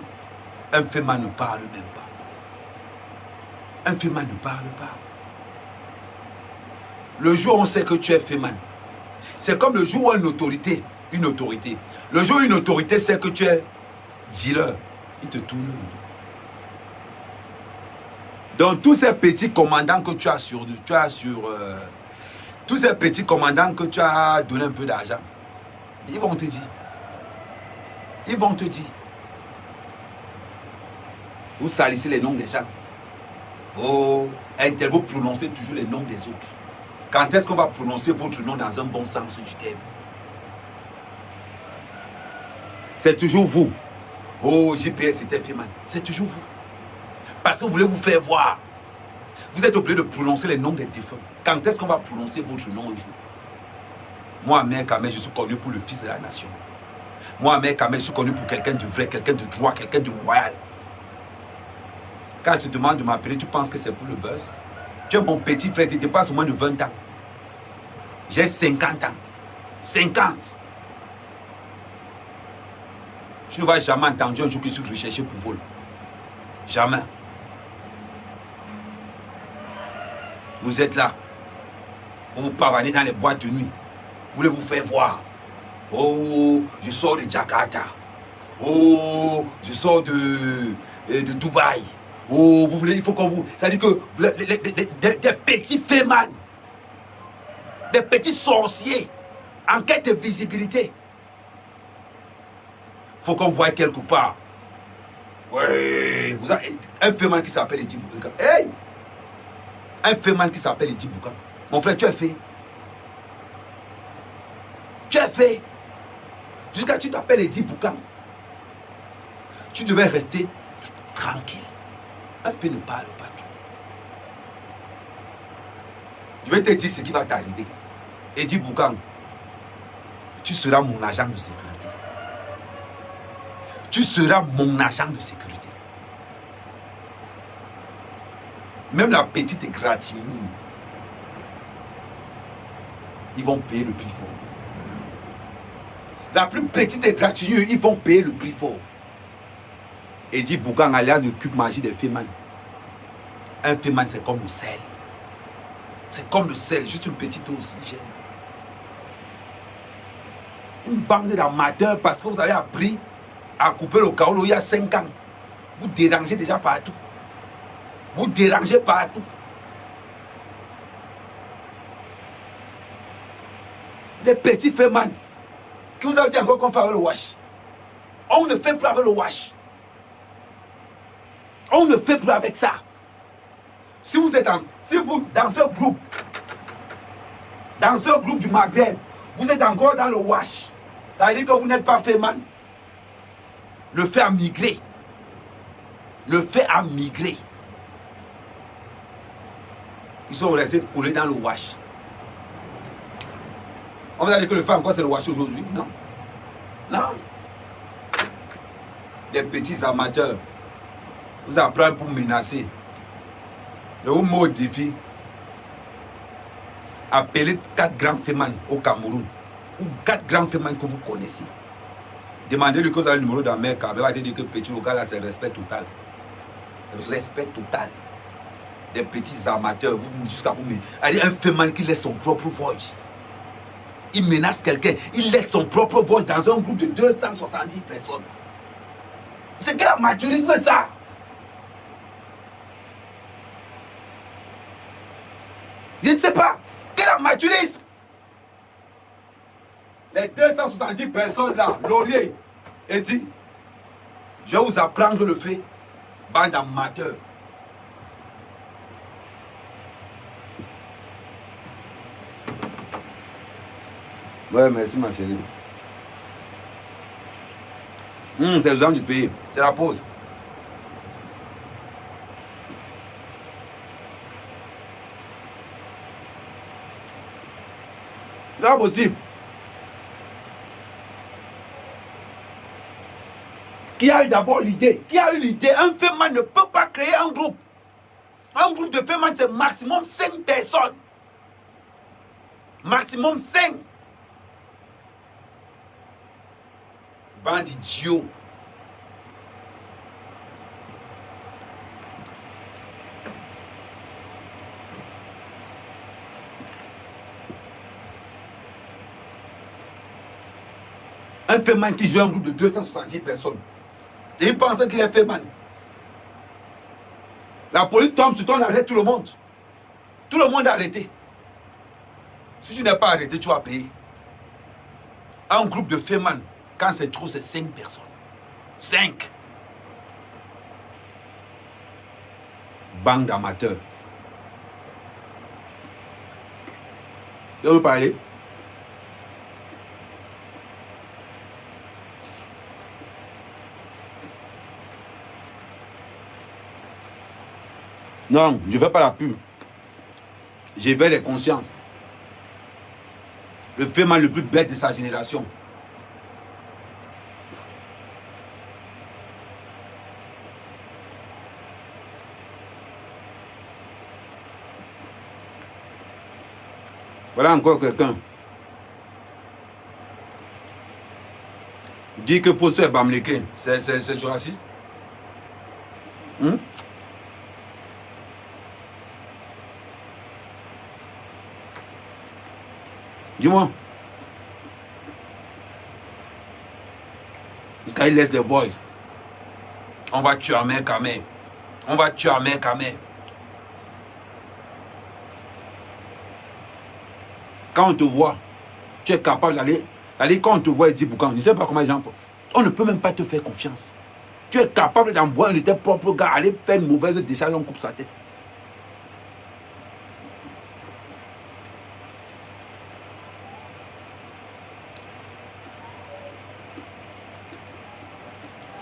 Un féman ne parle même pas. Un féman ne parle pas. Le jour où on sait que tu es féman, c'est comme le jour où une autorité. Le jour où une autorité sait que tu es dealer, il te tourne le dos. Donc tous ces petits commandants que tu as tous ces petits commandants que tu as donné un peu d'argent, ils vont te dire. Ils vont te dire. Vous salissez les noms des gens. Oh, vous prononcez toujours les noms des autres. Quand est-ce qu'on va prononcer votre nom dans un bon sens du terme? C'est toujours vous. Oh, JPS c'était Féman. C'est toujours vous. Parce que vous voulez vous faire voir. Vous êtes obligé de prononcer les noms des défunts. Quand est-ce qu'on va prononcer votre nom un jour? Moi, Ahmed Kamel, je suis connu pour le fils de la nation. Moi, Ahmed Kamel, je suis connu pour quelqu'un de vrai, quelqu'un de droit, quelqu'un de loyal. Quand je te demande de m'appeler, tu penses que c'est pour le buzz? Tu es mon petit frère, tu dépasses moins de 20 ans. J'ai 50 ans. 50. Je ne vais jamais entendu un jour que je suis recherché pour vol. Jamais. Vous êtes là. Vous vous pavanez dans les boîtes de nuit. Vous voulez vous faire voir. Oh, je sors de Jakarta. Oh, je sors de Dubaï. Oh, vous voulez, il faut qu'on vous... C'est-à-dire que des petits fémans, des petits sorciers en quête de visibilité. Il faut qu'on voie quelque part. Oui, vous avez un féman qui s'appelle Eddie Boucan. Hey! Un féman qui s'appelle Eddie Boucan. Mon frère, tu as fait. Tu as fait. Jusqu'à Toi, tu t'appelles Eddie Boucan. Tu devais rester tranquille. Un peu ne parle pas trop. Je vais te dire ce qui va t'arriver. Eddie Boucan, tu seras mon agent de sécurité. Tu seras mon agent de sécurité. Même la petite égratignure, ils vont payer le prix fort. La plus petite égratignure, ils vont payer le prix fort. Eddie Boucan, alias le cube magie des Féman. Un Féman, c'est comme le sel. C'est comme le sel, juste une petite eau oxygène. Une bande d'amateurs parce que vous avez appris à couper le kaolo il y a 5 ans. Vous dérangez déjà partout. Vous dérangez partout. Des petits Féman qui vous avez dit encore qu'on fait avec le wash. On ne fait plus avec le wash. On ne fait plus avec ça. Si vous êtes dans ce groupe du Maghreb, vous êtes encore dans le wash, ça veut dire que vous n'êtes pas Féman. Le fait a migré. Le fait a migré. Ils sont restés collés dans le wash. On va dire que le fait encore c'est le wash aujourd'hui. Non. Non. Des petits amateurs. Vous apprenez pour menacer. Je vous mets au défi. Appelez 4 grands Féman au Cameroun. Ou 4 grands Féman que vous connaissez. Demandez-lui que vous avez le numéro d'un mec. Il va te dire que petit local là c'est respect total. Respect total. Des petits amateurs. Jusqu'à vous. Allez, un Féman qui laisse son propre voice. Il menace quelqu'un. Il laisse son propre voice dans un groupe de 270 personnes. C'est quel amateurisme ça? Je ne sais pas. Quel amateurisme? Les 270 personnes là, Laurier, et dit, je vais vous apprendre le fait, bande d'amateurs. Ouais, merci ma chérie. C'est les gens du pays. C'est la pause. C'est pas possible. Qui a eu d'abord l'idée? Qui a eu l'idée? Un Féman ne peut pas créer un groupe. Un groupe de Féman, c'est maximum 5 personnes. Maximum 5. Bande d'idiots. Un Féman qui joue un groupe de 270 personnes. Et il pense qu'il est Féman. La police tombe sur toi, on arrête tout le monde. Tout le monde est arrêté. Si tu n'es pas arrêté, tu vas payer. Un groupe de Féman, quand c'est trop, c'est 5 personnes. 5. Bande d'amateurs. Je veux parler. Non, je ne fais pas la pub. J'éveille les consciences. Le Féman le plus bête de sa génération. Voilà encore quelqu'un. Dit que pour ce Bamléké, c'est du racisme. Dis-moi. Quand il laisse des boys, on va tuer un mec à main. On va tuer un mec à main. Quand on te voit, tu es capable d'aller. Quand on te voit, il dit Boucan, je ne sais pas comment les gens font. On ne peut même pas te faire confiance. Tu es capable d'envoyer un de tes propres gars aller faire une mauvaise décharge, on coupe sa tête.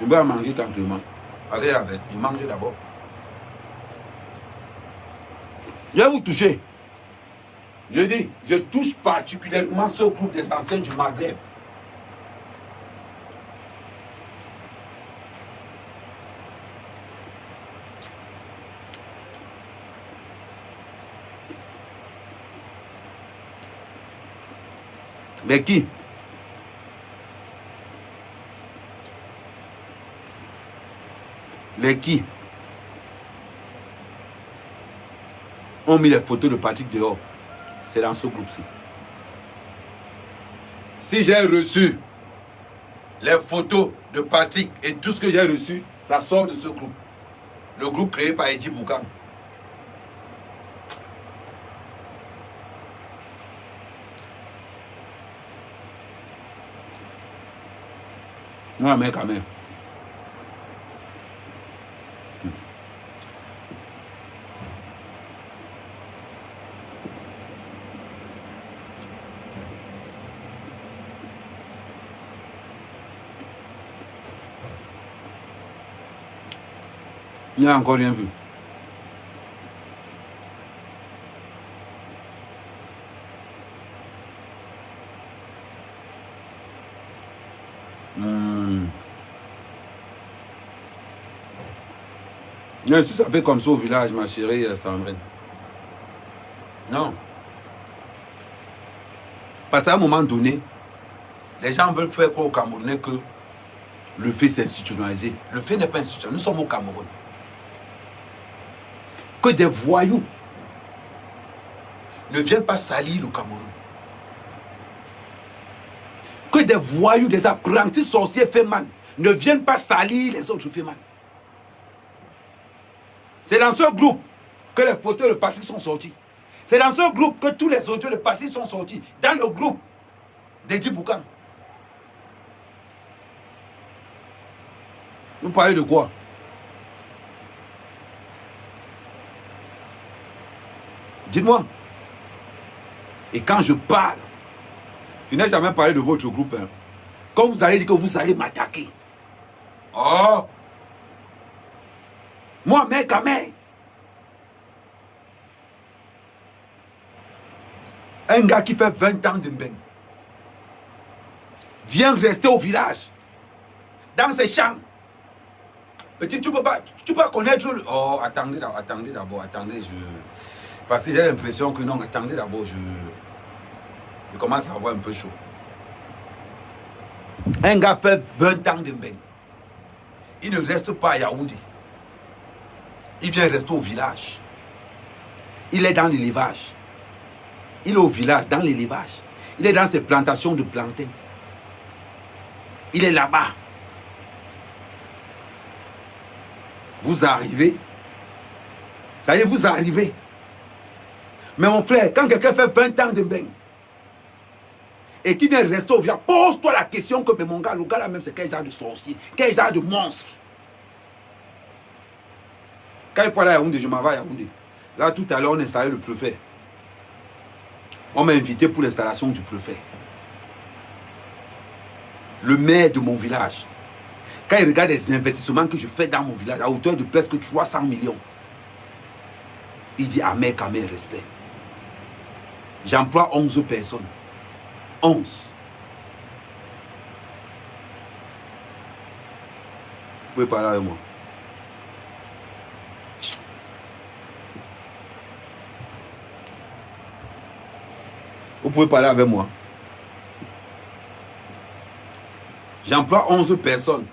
On va manger tranquillement. Avec la veste, il mange d'abord. Je vais vous toucher. Je dis, je touche particulièrement ce groupe des anciens du Maghreb. Mais qui? Les qui ont mis les photos de Patrick dehors? C'est dans ce groupe-ci. Si j'ai reçu les photos de Patrick et tout ce que j'ai reçu, ça sort de ce groupe. Le groupe créé par Eddy Boukam. Non, mais quand même. Il n'y a encore rien vu. Non, si ça fait comme ça au village, ma chérie Sandrine. Non. Parce qu'à un moment donné, les gens veulent faire croire aux Camerounais que le fait c'est institutionnalisé. Le fait n'est pas institutionnalisé. Nous sommes au Cameroun. Que des voyous ne viennent pas salir le Cameroun. Que des voyous, des apprentis sorciers féminin ne viennent pas salir les autres féminin. C'est dans ce groupe que les photos de Patrick sont sorties. C'est dans ce groupe que tous les audios de Patrick sont sortis. Dans le groupe d'Eddy Boukam. Vous parlez de quoi? Dites-moi. Et quand je parle, je n'ai jamais parlé de votre groupe. Hein. Quand vous allez dire que vous allez m'attaquer. Oh! Moi, mec, quand même. Un gars qui fait 20 ans de Mbeng vient rester au village, dans ses champs. Petit, tu peux pas connaître le... Oh, attendez d'abord, attendez, parce que j'ai l'impression que non, attendez d'abord, je commence à avoir un peu chaud. Un gars fait 20 ans de Mbeng. Il ne reste pas à Yaoundé. Il vient rester au village. Il est dans l'élevage. Il est au village, dans l'élevage. Il est dans ses plantations de plantains. Il est là-bas. Vous arrivez. Ça y est, vous arrivez. Mais mon frère, quand quelqu'un fait 20 ans de Mbeng et qui vient rester au village, pose-toi la question que mais mon gars, le gars là même, c'est quel genre de sorcier, quel genre de monstre. Quand il parle à Yaoundé, je m'en vais à Yaoundé. Là, tout à l'heure, on installait le préfet. On m'a invité pour l'installation du préfet. Le maire de mon village. Quand il regarde les investissements que je fais dans mon village, à hauteur de presque 300 millions, il dit Ahmed Kamel, respect. J'emploie 11 personnes. 11. Vous pouvez parler avec moi. Vous pouvez parler avec moi. J'emploie 11 personnes.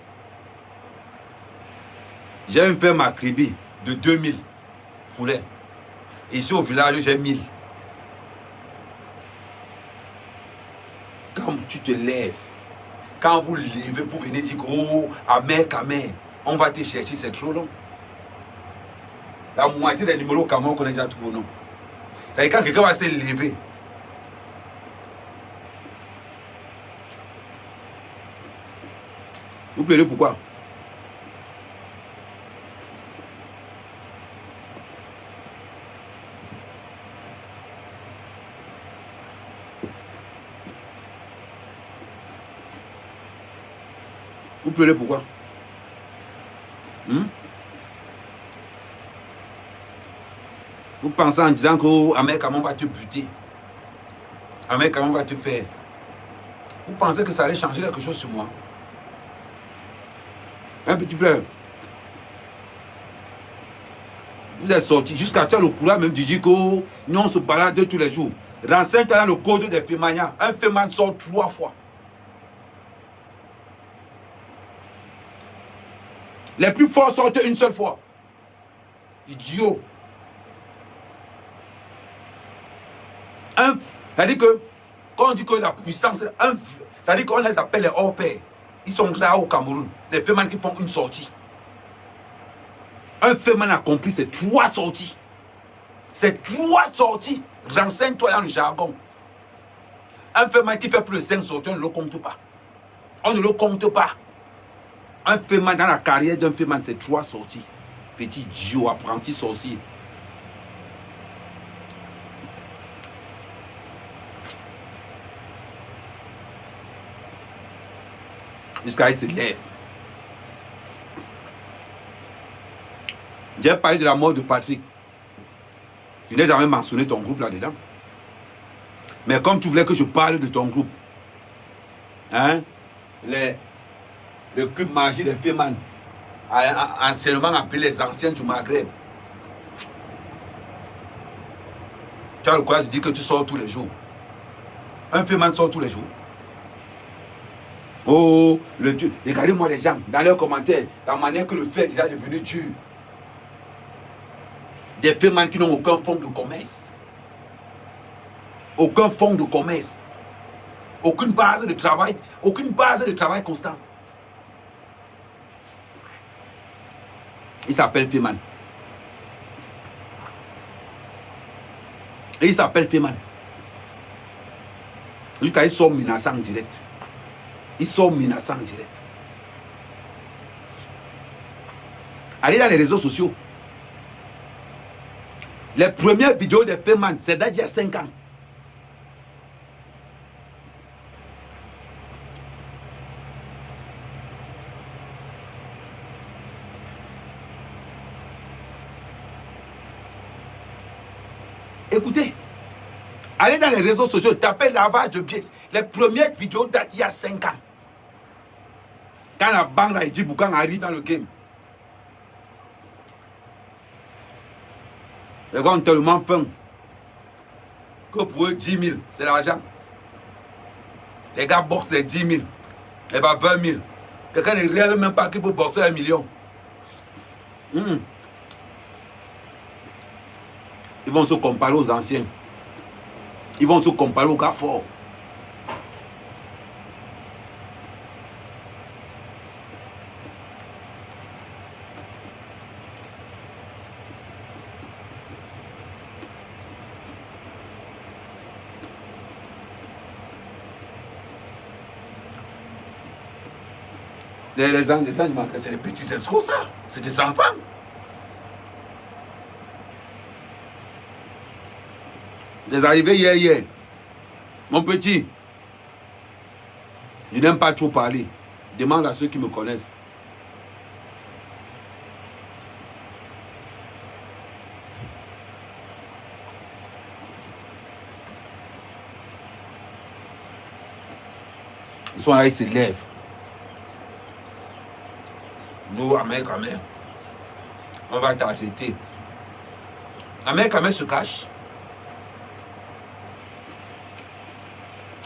J'ai une ferme à Kribi de 2000 poulets. Ici au village, j'ai 1000. Quand tu te lèves, quand vous levez pour venir dire oh, Ahmed Kamel, on va te chercher, c'est trop long. La moitié des numéros Cameroun connaît déjà tous vos noms. C'est-à-dire quand quelqu'un va se lever, vous pleurez pourquoi? Vous pleurez pourquoi? Vous pensez en disant que Ahmed Kamon va te buter. Ahmed Kamon va te faire. Vous pensez que ça allait changer quelque chose sur moi? Un petit frère. Vous êtes sorti. Jusqu'à tu as le courage même de dire que nous on se balade tous les jours. Renseigne-toi dans le code des Fémania. Un Féman sort 3 fois. Les plus forts sortent une seule fois. Idiot. C'est-à-dire que, quand on dit que la puissance, c'est-à-dire qu'on les appelle les hors-pairs. Ils sont là au Cameroun. Les Féman qui font une sortie. Un Féman accompli, c'est 3 sorties. C'est 3 sorties. Renseigne-toi dans le jargon. Un Féman qui fait plus de 5 sorties, on ne le compte pas. On ne le compte pas. Un Féman dans la carrière d'un Féman, c'est 3 sorties. Petit idiot, apprenti sorcier. Jusqu'à il se lève. J'ai parlé de la mort de Patrick. Je n'ai jamais mentionné ton groupe là-dedans. Mais comme tu voulais que je parle de ton groupe, hein, le club magie des Féman, anciennement appelé les anciens du Maghreb. Tu as le courage de dire que tu sors tous les jours. Un Féman sort tous les jours. Oh, le Dieu. Regardez-moi les gens, dans leurs commentaires, la manière que le fait est déjà devenu dur. Des Féman qui n'ont aucun fonds de commerce. Aucun fonds de commerce. Aucune base de travail. Aucune base de travail constant. Il s'appelle Féman. Et il s'appelle Féman. Jusqu'à il sort menaçant en direct. Il sort menaçant en direct. Allez dans les réseaux sociaux. Les premières vidéos de Féman, c'est d'il y a 5 ans. Écoutez, allez dans les réseaux sociaux, tapez lavage de pièces. Les premières vidéos datent il y a 5 ans. Quand la banque Haïti Boukan arrive dans le game. Les gars ont tellement faim que pour eux, 10 000, c'est l'argent. Les gars boxent les 10 000, et bien 20 000. Quelqu'un ne rêve même pas qu'il peut boxer 1 million. Ils vont se comparer aux anciens. Ils vont se comparer aux gars forts. Les gens du Maghreb, c'est des petits escrocs, ça. C'est des enfants. Les arrivés hier. Mon petit, je n'aime pas trop parler. Demande à ceux qui me connaissent. Ils sont là, ils se lèvent. Nous, Ahmed Kamel, on va t'arrêter. Ahmed Kamel se cache.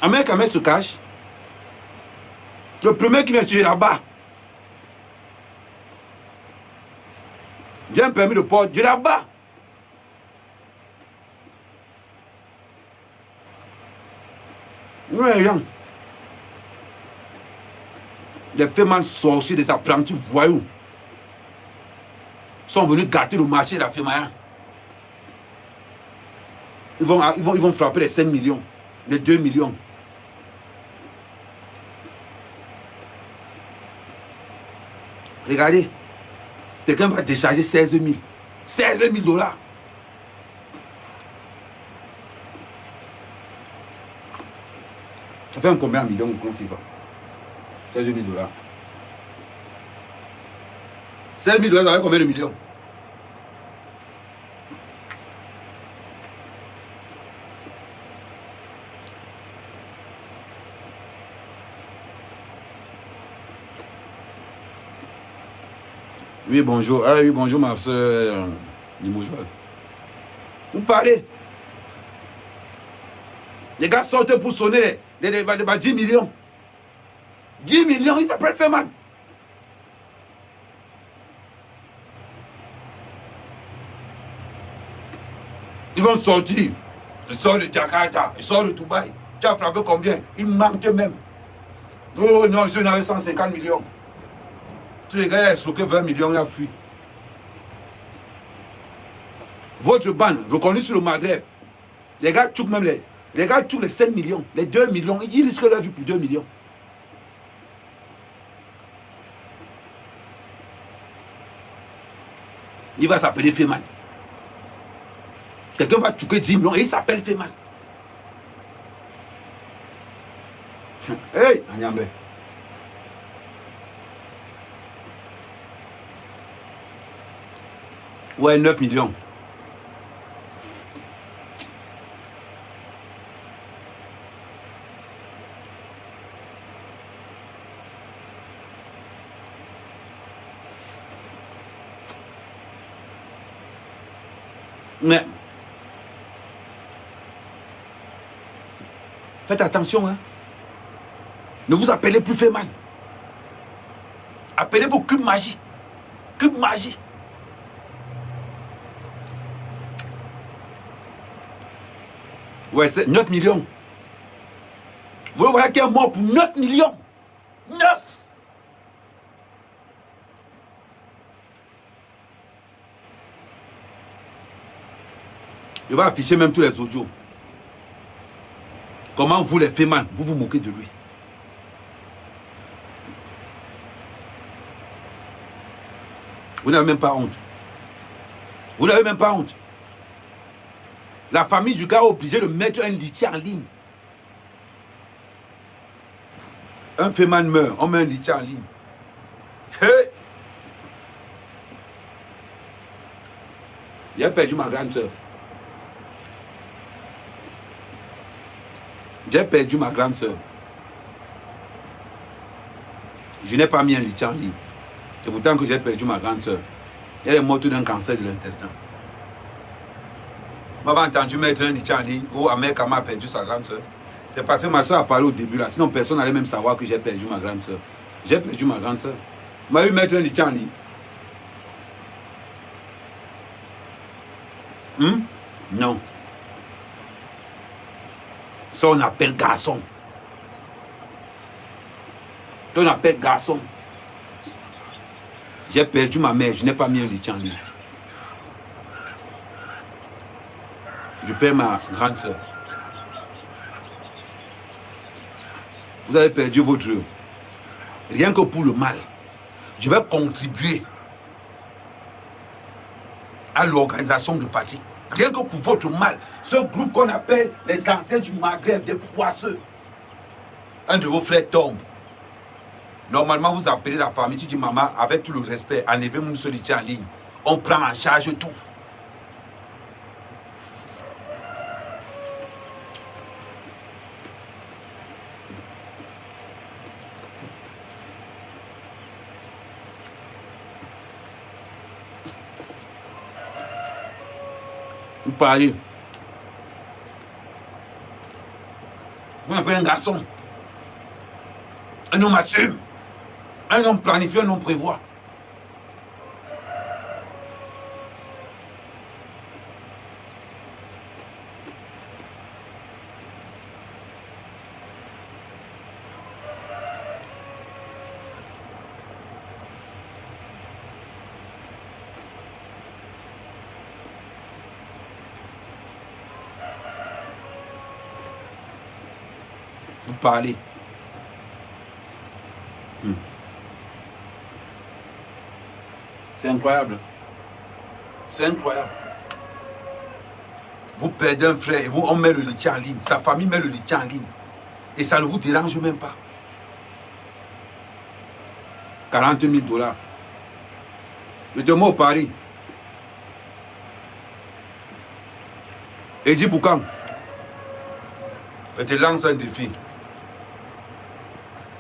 Ahmed Kamel se cache. Le premier qui vient tuer là-bas. J'ai un permis de port de là-bas. Oui, rien. Les Féman sorciers, des apprentis voyous sont venus gâter le marché de la Fémaya. Ils vont frapper les 5 millions, les 2 millions. Regardez, quelqu'un va décharger 16 000. 16 000 dollars. Ça fait combien de millions de francs CFA? 16 000 dollars. 16 000 dollars, ça fait combien de millions? Oui, bonjour. Ah oui, bonjour, ma soeur Limojoie. Vous parlez. Les gars sortent pour sonner les 10 millions. 10 millions, il s'appelle Feman. Ils vont sortir. Ils sortent de Jakarta, ils sortent de Dubaï. Tu as frappé combien? Il manque même. Oh non, je n'avais 150 millions. Tous les gars, il a escroqué 20 millions, il a fui. Votre ban, reconnu sur le Maghreb, les gars tchouk même les gars tchouk les 5 millions, les 2 millions, ils risquent leur vie pour 2 millions. Il va s'appeler Feman. Quelqu'un va tchouker 10 millions et il s'appelle Feman. Hey, Agnambe. Ouais, 9 millions. Mais faites attention, hein. Ne vous appelez plus Feman. Appelez-vous Cube Magie. Cube Magie. Ouais, c'est 9 millions. Vous voyez qu'il est mort pour 9 millions. 9. Il va afficher même tous les audios. Comment vous, les Feman, vous vous moquez de lui. Vous n'avez même pas honte. Vous n'avez même pas honte. La famille du gars est obligée de mettre un litier en ligne. Un Feman meurt, on met un litier en ligne. Hey! J'ai perdu ma grande soeur. J'ai perdu ma grande soeur. Je n'ai pas mis un litier en ligne. C'est pourtant que j'ai perdu ma grande soeur. Elle est morte d'un cancer de l'intestin. Moi, j'ai entendu mettre un litier en ligne où Ahmed Kama a perdu sa grande soeur. C'est parce que ma soeur a parlé au début là. Sinon, personne n'allait même savoir que j'ai perdu ma grande soeur. J'ai perdu ma grande soeur. M'a eu mettre un litier en ligne. Non. Ça, on appelle garçon. Ça, on appelle garçon. J'ai perdu ma mère, je n'ai pas mis un litier en ligne. Je perds ma grande soeur. Vous avez perdu votre jeu. Rien que pour le mal. Je vais contribuer à l'organisation de parti. Rien que pour votre mal. Ce groupe qu'on appelle les anciens du Maghreb, des poisseux. Un de vos frères tombe. Normalement, vous appelez la famille, tu dis maman, avec tout le respect, enlevez-moi ce litier en ligne. On prend en charge tout. Vous parlez. Vous appelez un garçon. Un homme assume. Un homme planifie, un homme prévoit. Vous parlez. C'est incroyable. C'est incroyable. Vous perdez un frère et vous, on met le litier en ligne. Sa famille met le litier en ligne. Et ça ne vous dérange même pas. 40 000 $. Je te mets au Paris. Et dis Boukan. Je te lance un défi.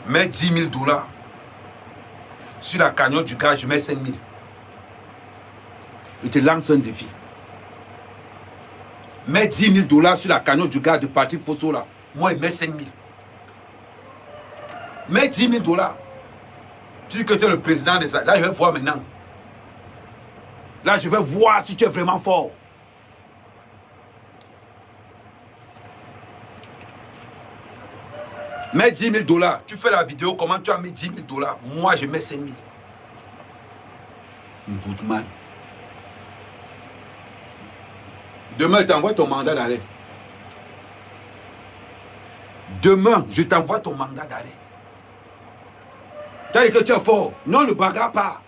Mets 10 000 $ sur la cagnotte du gars, je mets 5 000. Je te lance un défi. Mets 10 000 $ sur la cagnotte du gars de Patrick Fosso là. Moi, il met 5 000. Mets 10 000 $. Tu dis que tu es le président de ça. Là, je vais voir maintenant. Là, je vais voir si tu es vraiment fort. Mets 10 000 $. Tu fais la vidéo, comment tu as mis 10 000 $. Moi, je mets 5 000. Boutman. Demain, je t'envoie ton mandat d'arrêt. Demain, je t'envoie ton mandat d'arrêt. Tu as dit que tu es fort. Non, on ne bagarre pas.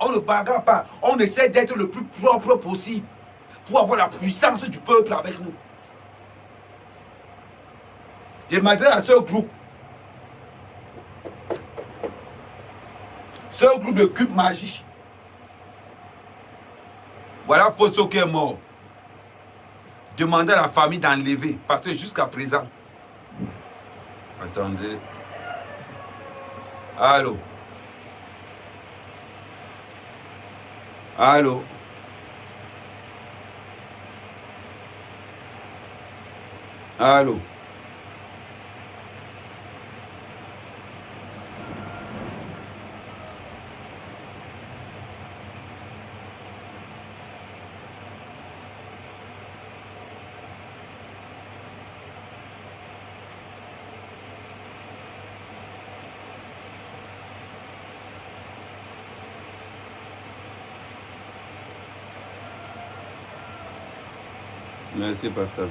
On ne bagarre pas. On essaie d'être le plus propre possible pour avoir la puissance du peuple avec nous. J'ai m'adresse à ce groupe. Ce groupe de cube magie. Voilà Fosso qui est mort. Demandez à la famille d'enlever. Parce que jusqu'à présent. Attendez. Allô. Allô. Allô. Merci Pascal.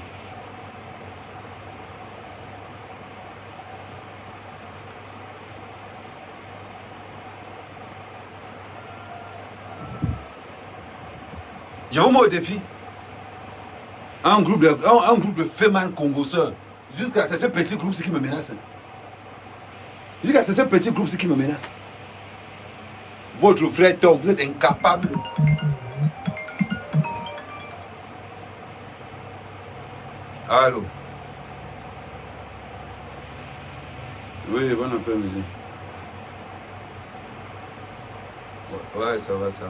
Je vous mets au défi. Un groupe de Feman Congosseurs. Jusqu'à ce petit groupe qui me menace. Jusqu'à ce petit groupe qui me menace. Votre frère Tom, vous êtes incapable. Allô. Oui, bon après-midi. Ouais, ça va, ça va.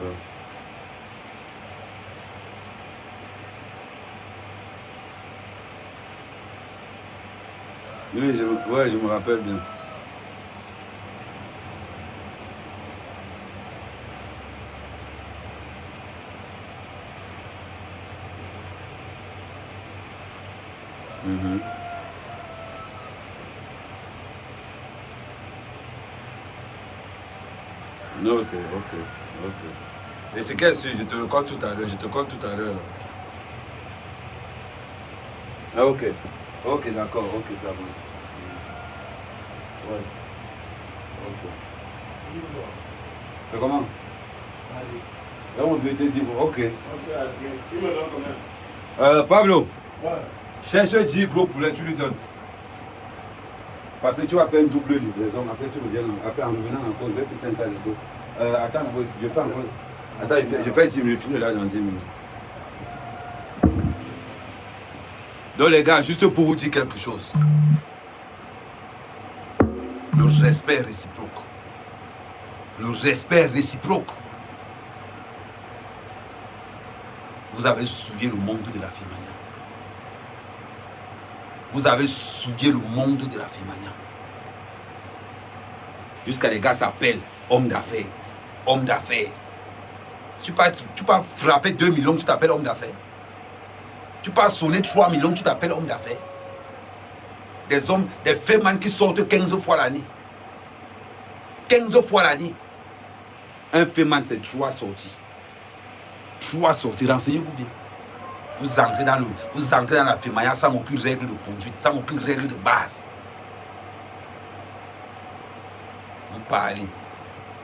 Oui, je me rappelle bien. Ok. Et c'est quel sujet? Je te le colle tout à l'heure. Ah, ok. Ok, d'accord. Ok, ça va. Ouais. Ok. C'est comment? Là, on doit te dire, ok. Il me donne combien? Pablo. Ouais. Cherche 10 gros poulets, tu lui donnes. Parce que tu vas faire une double livraison. Après, tu reviens. Après, en revenant encore, je vais te sentir le dos. Attends, je fais encore. Attends, je fais 10 minutes. Je finis là dans 10 minutes. Donc, les gars, juste pour vous dire quelque chose. Le respect réciproque. Le respect réciproque. Vous avez souillé le monde de la Fimania. Vous avez souillé le monde de la Fimania. Jusqu'à les gars s'appellent homme d'affaires. Homme d'affaires. Tu peux frapper 2 millions, tu t'appelles homme d'affaires. Tu peux sonner 3 millions, tu t'appelles homme d'affaires. Des hommes, des femmes qui sortent 15 fois l'année. 15 fois l'année. Un femme, c'est 3 sorties. 3 sorties, renseignez-vous bien. Vous entrez dans la Fimania sans aucune règle de conduite, sans aucune règle de base. Vous parlez.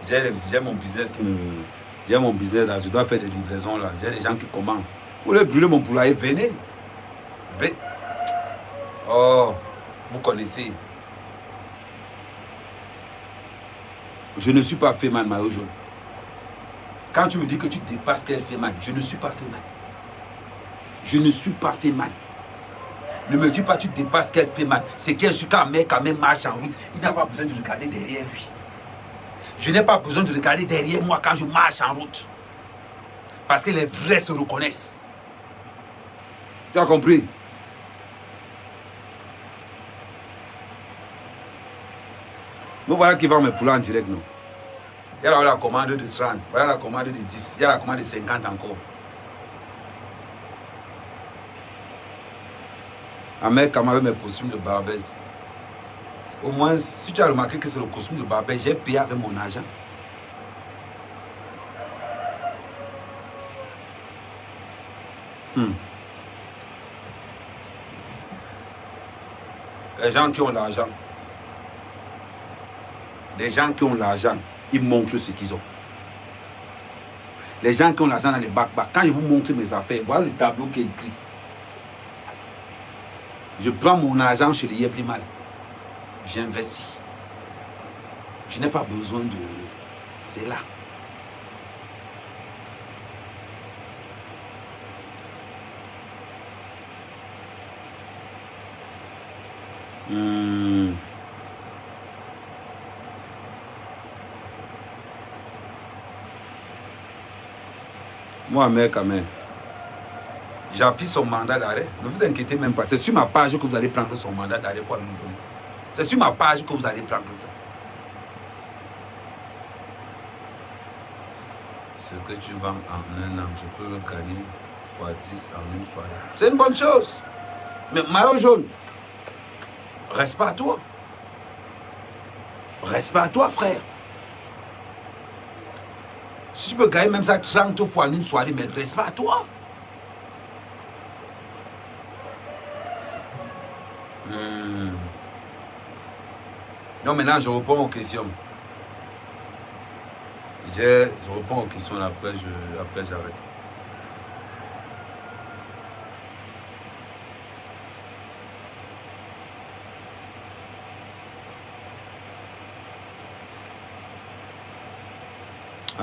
J'ai mon business j'ai mon business là, je dois faire des livraisons là. J'ai des gens qui commandent. Vous voulez brûler mon poulailler, venez. Oh, vous connaissez. Je ne suis pas Feman, maillot jaune. Quand tu me dis que tu dépasses quel Feman, je ne suis pas Feman. Je ne suis pas Feman. Ne me dis pas tu dépasses quel Feman. C'est quel celui quand même marche en route. Il n'a pas besoin de regarder derrière lui. Je n'ai pas besoin de regarder derrière moi quand je marche en route. Parce que les vrais se reconnaissent. Tu as compris? Nous voilà qui vend mes poulets en direct, non? Il y a la commande de 30, voilà la commande de 10, il y a la commande de 50 encore. Ahmed Kama avec mes costumes de Barbès. Au moins, si tu as remarqué que c'est le costume de Barbès, j'ai payé avec mon argent. Les gens qui ont l'argent, ils montrent ce qu'ils ont. Les gens qui ont l'argent dans les bacs, quand je vous montre mes affaires, voilà le tableau qui est écrit. Je prends mon argent chez les Yeblimal. J'investis. Je n'ai pas besoin de... C'est là. Moi, mec, quand même. J'affiche son mandat d'arrêt. Ne vous inquiétez même pas. C'est sur ma page que vous allez prendre son mandat d'arrêt pour nous donner. C'est sur ma page que vous allez prendre ça. Ce que tu vends en un an, je peux le gagner x10 en une soirée. C'est une bonne chose. Mais maillot jaune, reste pas à toi. Reste pas à toi, frère. Si tu peux gagner même ça 30 fois en une soirée, mais reste pas à toi. Non, maintenant je réponds aux questions. Je réponds aux questions, après j'arrête.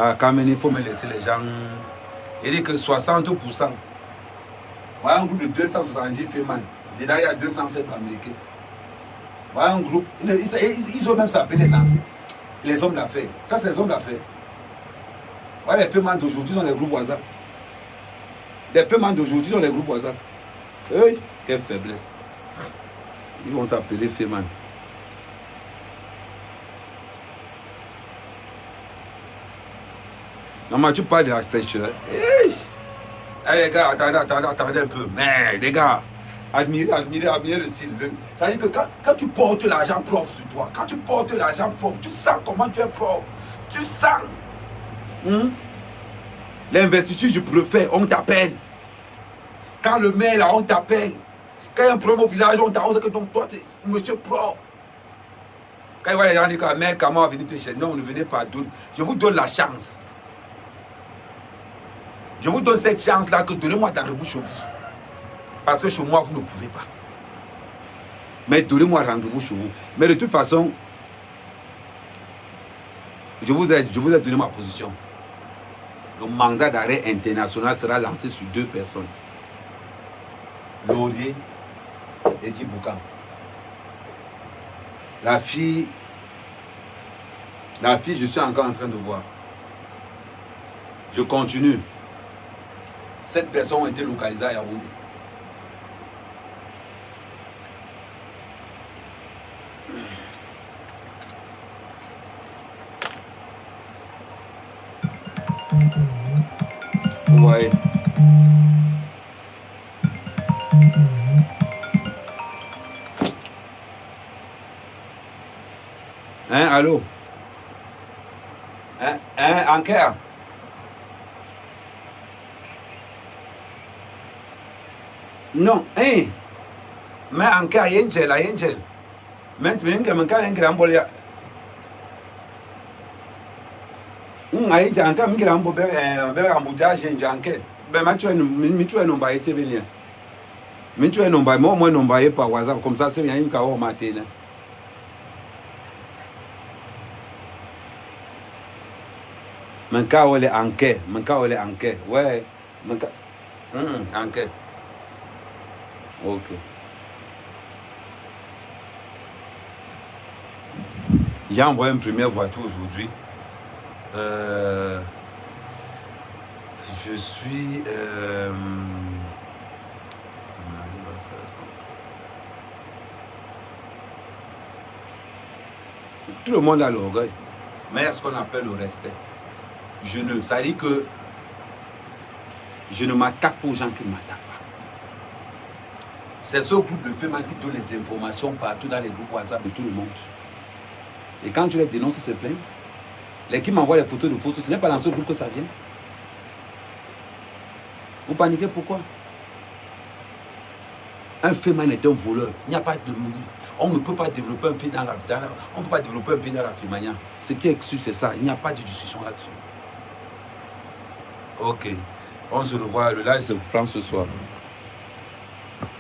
Ah, quand même, il faut me laisser les gens. Il dit que 60%. Voilà un groupe de 270 femmes. Dedans, il y a 207 Américains. Voilà un groupe. Ils ont même s'appeler les anciens. Les hommes d'affaires. Ça, c'est les hommes d'affaires. Voilà les femmes d'aujourd'hui sont les groupes WhatsApp. Les femmes d'aujourd'hui sont les groupes WhatsApp. Hey, quelle faiblesse. Ils vont s'appeler femmes. Non, mais tu parles de la fraîcheur. Hey. Hey, les gars, attendez un peu. Mais les gars, admirez le style. Ça veut dire que quand tu portes l'argent propre sur toi, quand tu portes l'argent propre, tu sens comment tu es propre. Tu sens. L'investiture, je préfère, on t'appelle. Quand le maire là, on t'appelle. Quand il y a un problème au village, on t'appelle que donc toi, c'est monsieur propre. Quand il voit les gens dire que mère, comment venir te chercher? Non, ne venez pas. Je vous donne la chance. Je vous donne cette chance-là que donnez-moi rendez-vous chez vous. Parce que chez moi, vous ne pouvez pas. Mais donnez-moi rendez-vous chez vous. Mais de toute façon, je vous ai donné ma position. Le mandat d'arrêt international sera lancé sur 2 personnes. Laurier et Djibouka. La fille, je suis encore en train de voir. Je continue. 7 personnes ont été localisées à Yaoundé. Vous voyez. Hein, allô? Anker? Non, hein? Mais Anker, Angel. Mais tu viens que me calme un grand bolia. Aïe, Anker, me grand bolia, embouteillage, Anker. Ben, ma tu es non baillé, c'est bien. Mais tu es non baillé, moi non baillé par WhatsApp, comme ça, c'est bien, il y a un matin. Mon cas, on est Anker. Ouais. Anker. Ok. J'ai envoyé une première voiture aujourd'hui. Je suis... Tout le monde a l'orgueil. Mais il y a ce qu'on appelle le respect. Ça veut dire que je ne m'attaque pas aux gens qui ne m'attaquent pas. C'est ce groupe de femmes qui donne les informations partout dans les groupes WhatsApp de tout le monde. Et quand tu les dénonces, c'est plein. Les qui m'envoient les photos de photos, ce n'est pas dans ce groupe que ça vient. Vous paniquez pourquoi? Un féman est un voleur. Il n'y a pas de... On ne peut pas développer un fait dans la... On ne peut pas développer un pays dans la fémania. Ce qui est exclu, c'est ça. Il n'y a pas de discussion là-dessus. Ok. On se revoit. Le live se prend ce soir.